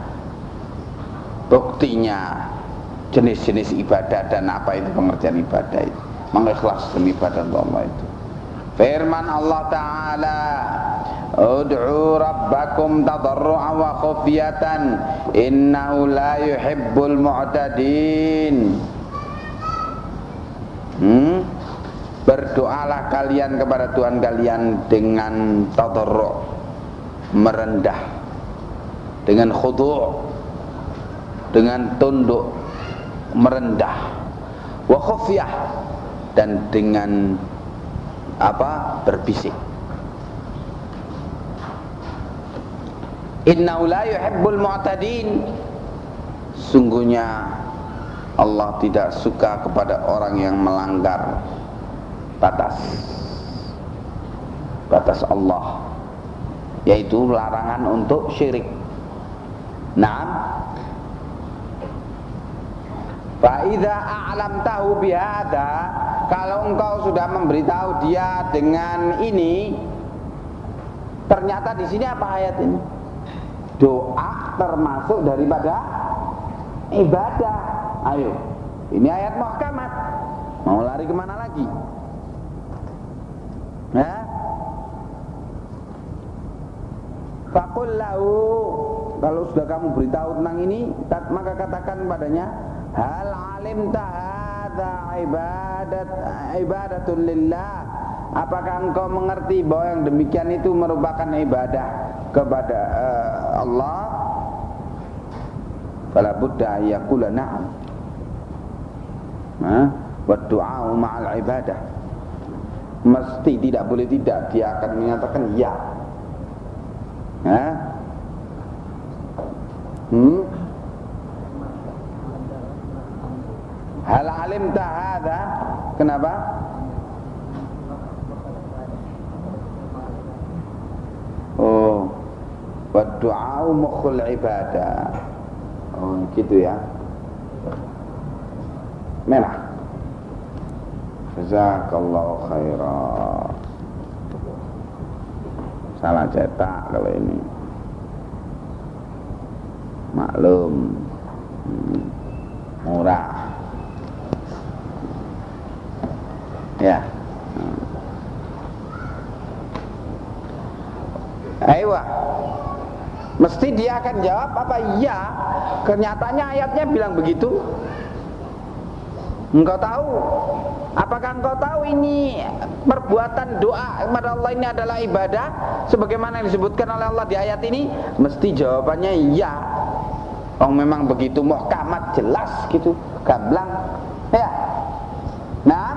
buktinya, jenis-jenis ibadah dan apa itu pengertian ibadah itu, mengikhlaskan ibadah untuk Allah itu. Firman Allah Ta'ala, ud'u rabbakum tadarru'an wa khufyatan innahu la yuhibbul mu'tadin. Berdoalah kalian kepada Tuhan kalian dengan tadarru', merendah, dengan khudu', dengan tunduk, merendah, wa khufyah, dan dengan berbisik. Innahu la yuhibbul mu'tadin, sungguhnya Allah tidak suka kepada orang yang melanggar batas Allah, yaitu larangan untuk syirik. Naam, fa idza a'lamtahu bihadza, kalau engkau sudah memberitahu dia dengan ini, ternyata di sini apa ayat ini? Doa termasuk daripada ibadah. Ayo, ini ayat muhkamat. Mau lari kemana lagi? Faqul lahu, kalau sudah kamu beritahu tentang ini, maka katakan padanya, hal alimta hadza ibadatun lillah, apakah engkau mengerti bahwa yang demikian itu merupakan ibadah kepada Allah? Fala budda yaqula na'am, wa du'a ma'al ibadah, mesti tidak boleh tidak, dia akan menyatakan ya. Hal alimta hadza, kenapa? Oh, wa du'a mukhul ibadah. Oh, gitu ya. Merah. Jazakallahu khairan. Salah cetak kalau ini. maklum. Murah. Ya. Ayo. Mesti dia akan jawab apa? Iya. Kenyataannya ayatnya bilang begitu. Engkau tahu? Apakah engkau tahu ini perbuatan doa kepada Allah ini adalah ibadah sebagaimana yang disebutkan oleh Allah di ayat ini? Mesti jawabannya iya. Oh memang begitu, muhkamat, jelas gitu, gamblang. Ya. Nah,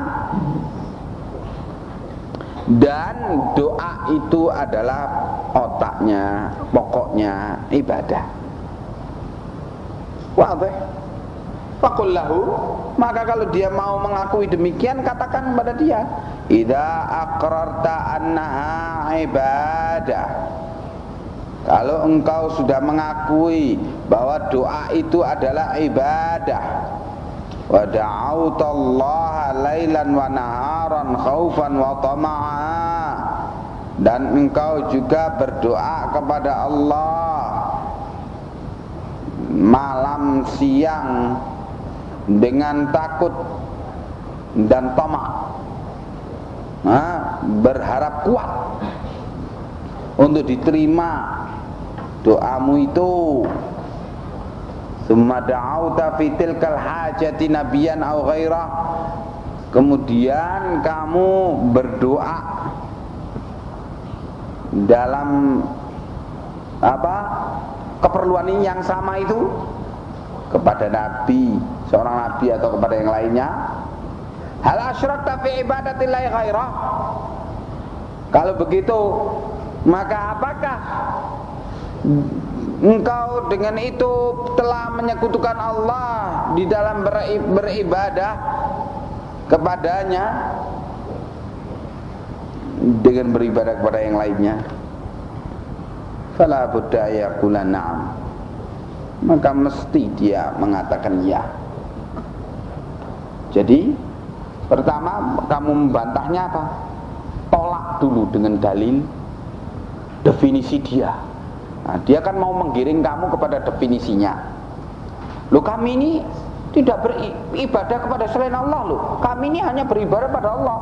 dan doa itu adalah otaknya, pokoknya ibadah. Wadih. Faqul lahu, maka kalau dia mau mengakui demikian, katakan kepada dia, idza aqrarta annaha ibadah. Kalau engkau sudah mengakui bahwa doa itu adalah ibadah, wa da'autallaha lailan wa naharan khaufan wa tama'a, dan engkau juga berdoa kepada Allah malam siang dengan takut dan tamak, berharap kuat untuk diterima doamu itu. Summa da'auta fi tilkal hajati nabiyan au ghairah, kemudian kamu berdoa dalam keperluan ini yang sama itu kepada nabi, seorang nabi atau kepada yang lainnya. Hal asyrakta fi ibadatillahi ghairah, kalau begitu maka apakah engkau dengan itu telah menyekutukan Allah di dalam beribadah kepadanya dengan beribadah kepada yang lainnya? Fala budda yaqula na'am, maka mesti dia mengatakan ya. Jadi pertama kamu membantahnya apa? Tolak dulu dengan dalil definisi dia. Nah, dia kan mau menggiring kamu kepada definisinya. Loh, kami ini tidak beribadah kepada selain Allah loh. Kami ini hanya beribadah pada Allah.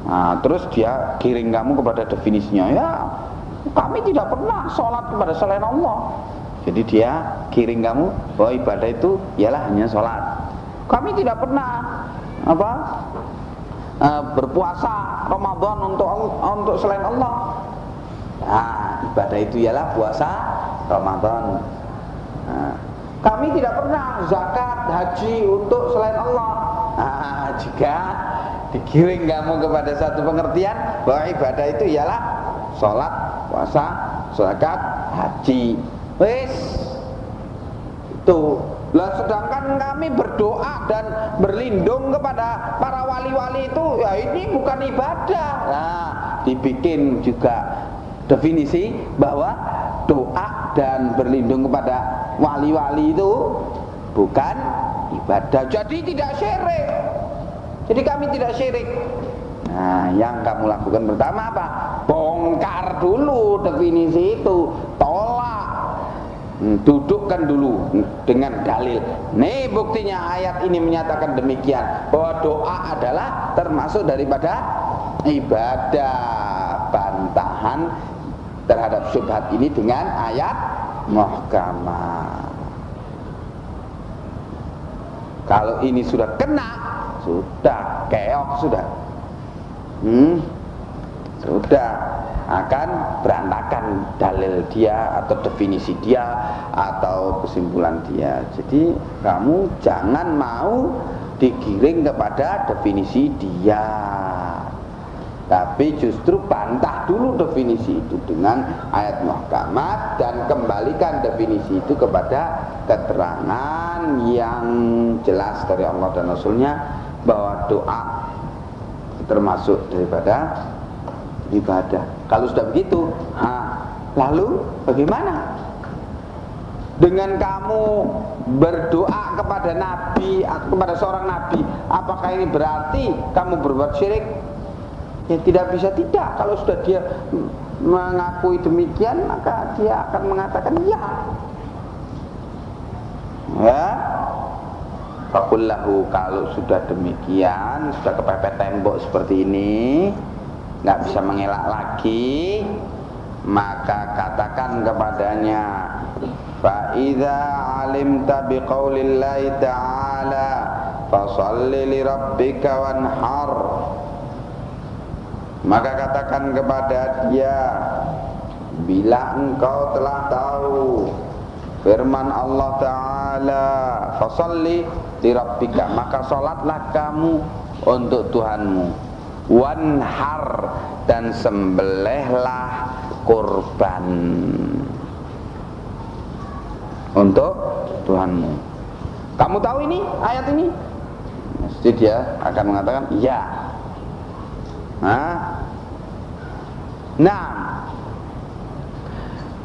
Nah, terus dia giring kamu kepada definisinya. Ya, kami tidak pernah sholat kepada selain Allah. Jadi dia giring kamu bahwa ibadah itu ialah hanya sholat. Kami tidak pernah berpuasa Ramadan untuk selain Allah. Nah, ibadah itu ialah puasa Ramadan. Nah, kami tidak pernah zakat, haji untuk selain Allah. Nah, jika digiring kamu kepada satu pengertian bahwa ibadah itu ialah sholat, puasa, zakat, haji, wis itu. Lah sedangkan kami berdoa dan berlindung kepada para wali-wali itu, ya ini bukan ibadah. Nah, dibikin juga definisi bahwa doa dan berlindung kepada wali-wali itu bukan ibadah. Jadi tidak syirik. Jadi kami tidak syirik. Nah, yang kamu lakukan pertama apa? Bongkar dulu definisi itu, tolak, dudukkan dulu dengan dalil. Nih buktinya ayat ini menyatakan demikian, bahwa doa adalah termasuk daripada ibadah. Bantahan terhadap syubhat ini dengan ayat muhkamah. Kalau ini sudah kena, sudah keok, sudah akan berantakan dalil dia atau definisi dia atau kesimpulan dia. Jadi kamu jangan mau digiring kepada definisi dia, tapi justru bantah dulu definisi itu dengan ayat muhkamat dan kembalikan definisi itu kepada keterangan yang jelas dari Allah dan Rasulnya bahwa doa termasuk daripada ibadah. Kalau sudah begitu, lalu bagaimana dengan kamu berdoa kepada nabi atau kepada seorang nabi? Apakah ini berarti kamu berbuat syirik? Ya tidak bisa tidak. Kalau sudah dia mengakui demikian, maka dia akan mengatakan ya. Ya, fakullahu, kalau sudah demikian, sudah kepepet tembok seperti ini, nggak bisa mengelak lagi, maka katakan kepadanya, fa idza alimta biqaulillahi ta'ala fasholli li rabbika wanhar, maka katakan kepada dia, bila engkau telah tahu firman Allah Ta'ala, fasholli li rabbika, maka sholatlah kamu untuk Tuhanmu, wanhar, dan sembelihlah kurban untuk Tuhanmu. Kamu tahu ini ayat ini? Mesti dia akan mengatakan ya. Nah,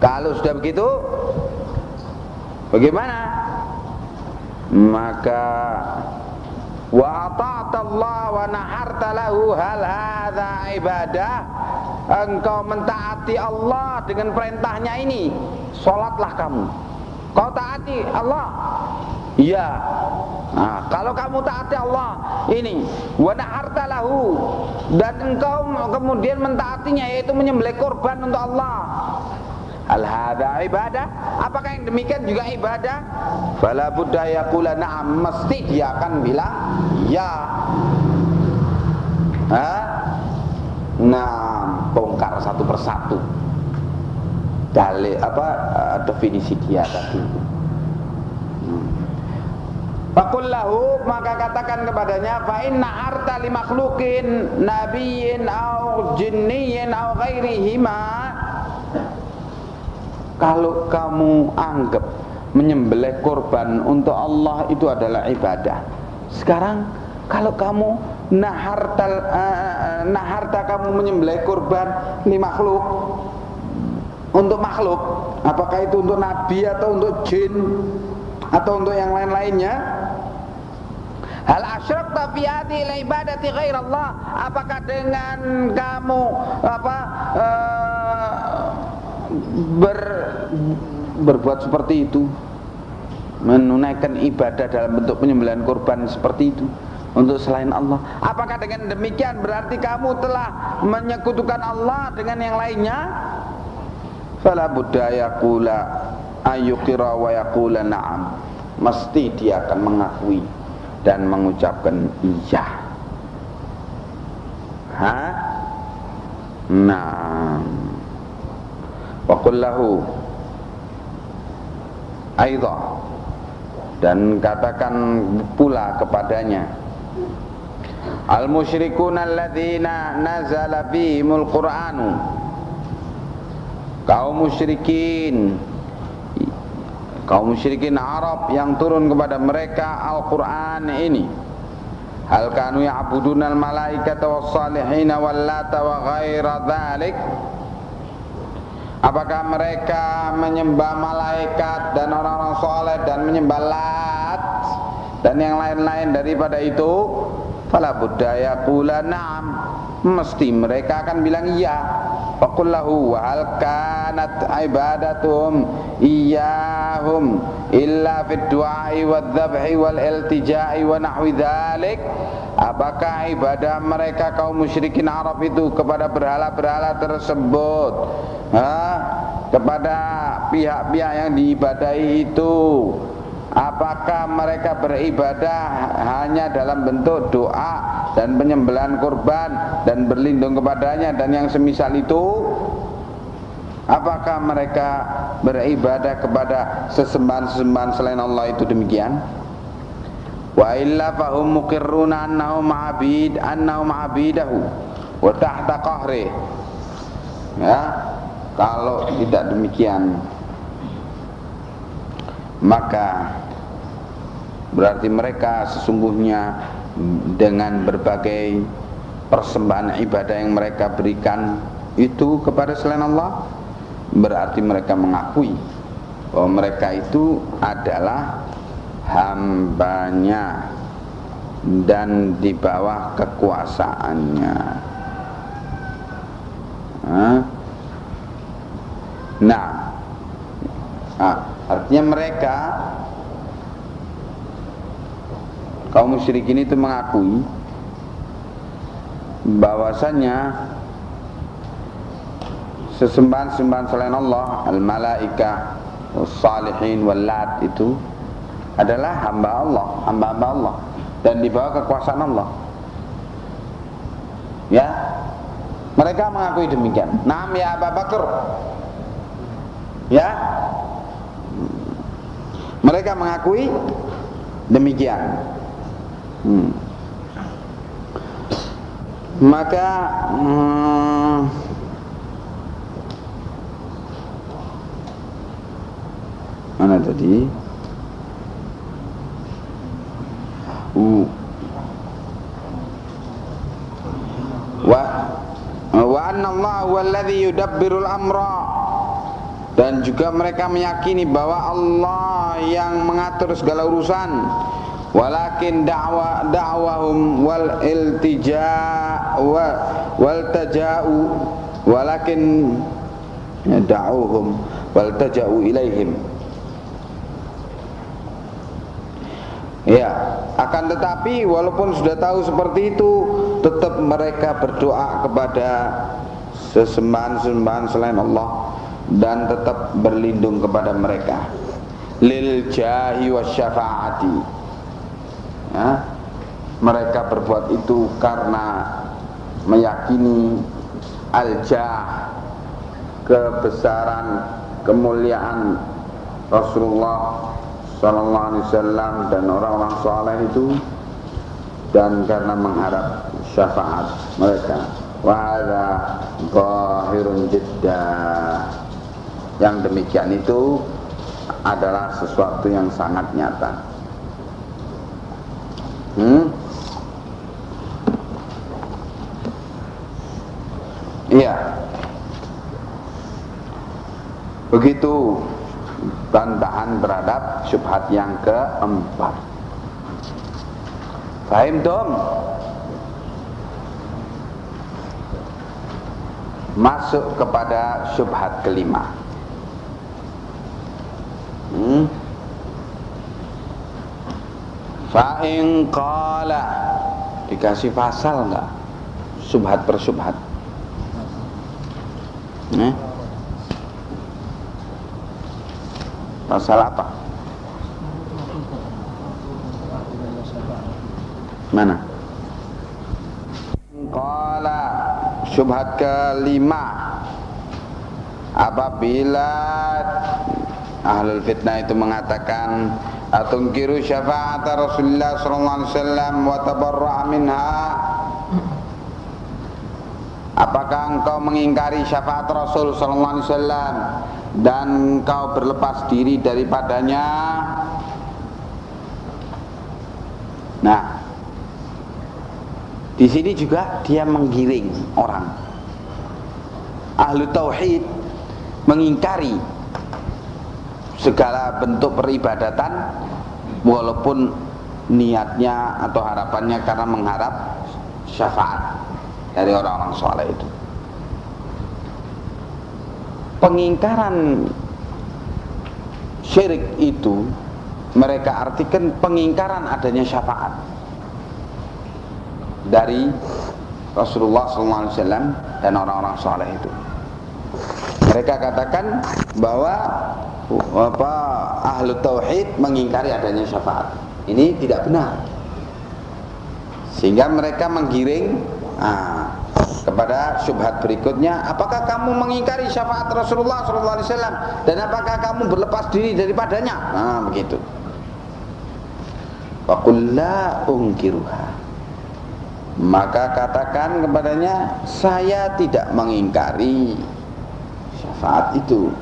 kalau sudah begitu, bagaimana? Maka wa ata'tallah wa naharta lahu, hal hadza ibadah, engkau mentaati Allah dengan perintahnya ini, sholatlah kamu. Kau taati Allah? Iya. Nah, kalau kamu taati Allah ini, wa naharta lahu, dan engkau kemudian mentaatinya, yaitu menyembelih kurban untuk Allah, hal hadza ibadah, apakah yang demikian juga ibadah? Fala budda yaqula na'am, mesti dia akan bilang ya. Nah, bongkar satu persatu dalil definisi dia tadi. Faqul lahu, maka katakan kepadanya, fa inna arta li makhluqin nabiyyin au jinniyyin au ghairihima, kalau kamu anggap menyembelih kurban untuk Allah itu adalah ibadah, sekarang kalau kamu naharta kamu menyembelih kurban li makhluk, untuk makhluk, apakah itu untuk nabi atau untuk jin atau untuk yang lain-lainnya, hal asyrakta fi hadhil ibadati ghairallah, apakah dengan kamu berbuat seperti itu, menunaikan ibadah dalam bentuk penyembelihan kurban seperti itu untuk selain Allah, apakah dengan demikian berarti kamu telah menyekutukan Allah dengan yang lainnya? Fala budda yaqula ayyuqira wa yaqula na'am, mesti dia akan mengakui dan mengucapkan iya. Nah, wa qul lahu aidha, dan katakan pula kepadanya, al musyrikuna alladzina nazala bihimul qur'anu, kaum musyrikin Arab yang turun kepada mereka Al-Quran ini, hal kanu ya'budunal malaikata was salihina wal lata wa ghaira dzalik, apakah mereka menyembah malaikat dan orang-orang soleh dan menyembah Lat dan yang lain-lain daripada itu? Fala budda yaqula na'am, mesti mereka akan bilang iya. Faqul lahu wa hal kanat ibadatuhum iyyahum illa fid du'ai wad dzabhi wal iltija'i wa nahwi dzalik, apakah ibadah mereka kaum musyrikin Arab itu kepada berhala-berhala tersebut, kepada pihak-pihak yang diibadahi itu, apakah mereka beribadah hanya dalam bentuk doa dan penyembelihan kurban dan berlindung kepadanya dan yang semisal itu? Apakah mereka beribadah kepada sesembahan-sesembahan selain Allah itu demikian? Wa illa fahum muqirruna annahum abidahu wa tahta qahri. Ya, kalau tidak demikian, maka berarti mereka sesungguhnya dengan berbagai persembahan ibadah yang mereka berikan itu kepada selain Allah, berarti mereka mengakui bahwa mereka itu adalah hambanya dan di bawah kekuasaannya. Nah, artinya mereka kaum musyrikin itu mengakui bahwasanya sesembahan-sembahan selain Allah, al-malaika, as-salihin, wal-lat itu adalah hamba Allah, hamba-hamba Allah dan di bawah kekuasaan Allah. Ya, mereka mengakui demikian. Naam ya Abu Bakar. Ya, mereka mengakui demikian. Maka mana tadi? Wa anna Allah huwallazi yudabbirul amra, dan juga mereka meyakini bahwa Allah yang mengatur segala urusan. Walakin da'wahum wal iltija' wal taja'u, walakin da'uhum wal taja'u ilaihim. Ya, akan tetapi walaupun sudah tahu seperti itu, tetap mereka berdoa kepada sesembahan-sembahan selain Allah dan tetap berlindung kepada mereka. Lil jahi wasyafaati. Ya, mereka berbuat itu karena meyakini al-jah, kebesaran, kemuliaan Rasulullah sallallahu alaihi wasallam dan orang-orang saleh itu, dan karena mengharap syafaat mereka. Wa hadza zahirun jiddah. Yang demikian itu adalah sesuatu yang sangat nyata. Iya. Begitu bantahan terhadap syubhat yang keempat. Paham dong? Masuk kepada syubhat kelima. Fa'in qala, dikasih pasal enggak? Syubhat per syubhat. Pasal apa? Mana? Qala, syubhat kelima. Apabila ahlul fitnah itu mengatakan atungkiru syafa'at Rasulullah sallallahu alaihi wasallam wa tabarra'a minha, apakah engkau mengingkari syafaat Rasul sallallahu alaihi wasallam dan engkau berlepas diri daripadanya? Nah, di sini juga dia menggiring orang. Ahlu tauhid mengingkari segala bentuk peribadatan walaupun niatnya atau harapannya karena mengharap syafaat dari orang-orang soleh itu. Pengingkaran syirik itu mereka artikan pengingkaran adanya syafaat dari Rasulullah SAW dan orang-orang soleh itu. Mereka katakan bahwa ahlu tauhid mengingkari adanya syafaat. Ini tidak benar. Sehingga mereka menggiring kepada syubhat berikutnya, apakah kamu mengingkari syafaat Rasulullah SAW dan apakah kamu berlepas diri daripadanya? Begitu. Wa qul la unkiruha, maka katakan kepadanya, saya tidak mengingkari syafaat itu.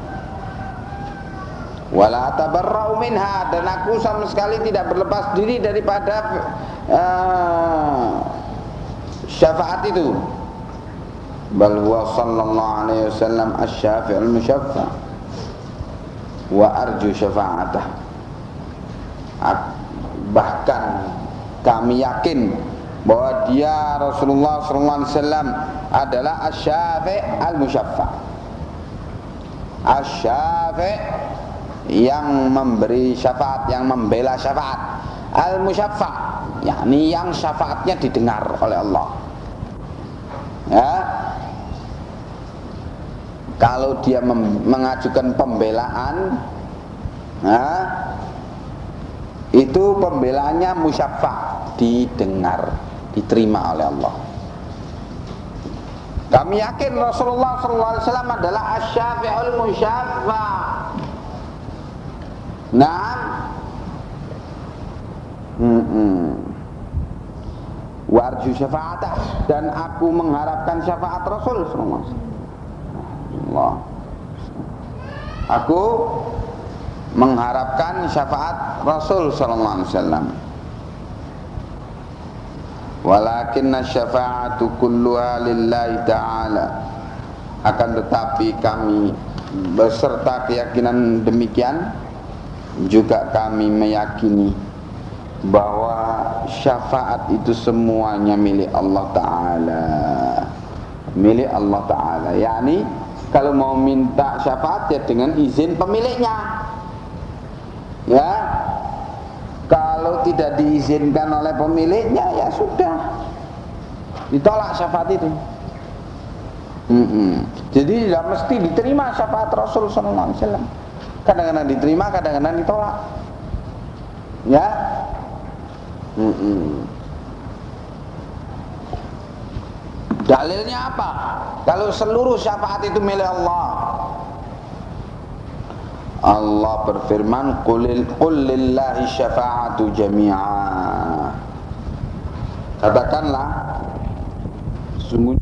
Wala tabarra'u minha, dan aku sama sekali tidak berlepas diri daripada syafaat itu. Bal huwa sallallahu alaihi wasallam asy-syafi'ul musyaffa' wa arju syafa'atah. Bahkan kami yakin bahwa dia Rasulullah sallallahu alaihi wasallam adalah asy-syafi' al-musyaffa'. Asy-syafi' yang memberi syafaat, yang membela syafaat. Al-musyaffa' yakni yang syafaatnya didengar oleh Allah. Ya, kalau dia mengajukan pembelaan, itu pembelaannya musyafa', didengar, diterima oleh Allah. Kami yakin Rasulullah SAW adalah asy-syafi'ul musyafa'. Nah, warju syafa'atah, dan aku mengharapkan syafaat Rasul sallallahu alaihi wasallam. Aku mengharapkan syafaat Rasul sallallahu alaihi wasallam. Walakinna syafa'atu kulluha lillahi ta'ala. Akan tetapi kami beserta keyakinan demikian juga kami meyakini bahwa syafaat itu semuanya milik Allah Ta'ala, milik Allah Ta'ala. Yani kalau mau minta syafaat ya dengan izin pemiliknya, ya. Kalau tidak diizinkan oleh pemiliknya ya sudah, ditolak syafaat itu. Jadi tidak mesti diterima syafaat Rasul sallallahu alaihi wasallam. Kadang-kadang diterima, kadang-kadang ditolak, ya. Dalilnya apa? Kalau seluruh syafaat itu milik Allah. Allah berfirman, qul lillahi syafa'atu jami'a. Katakanlah, sungguh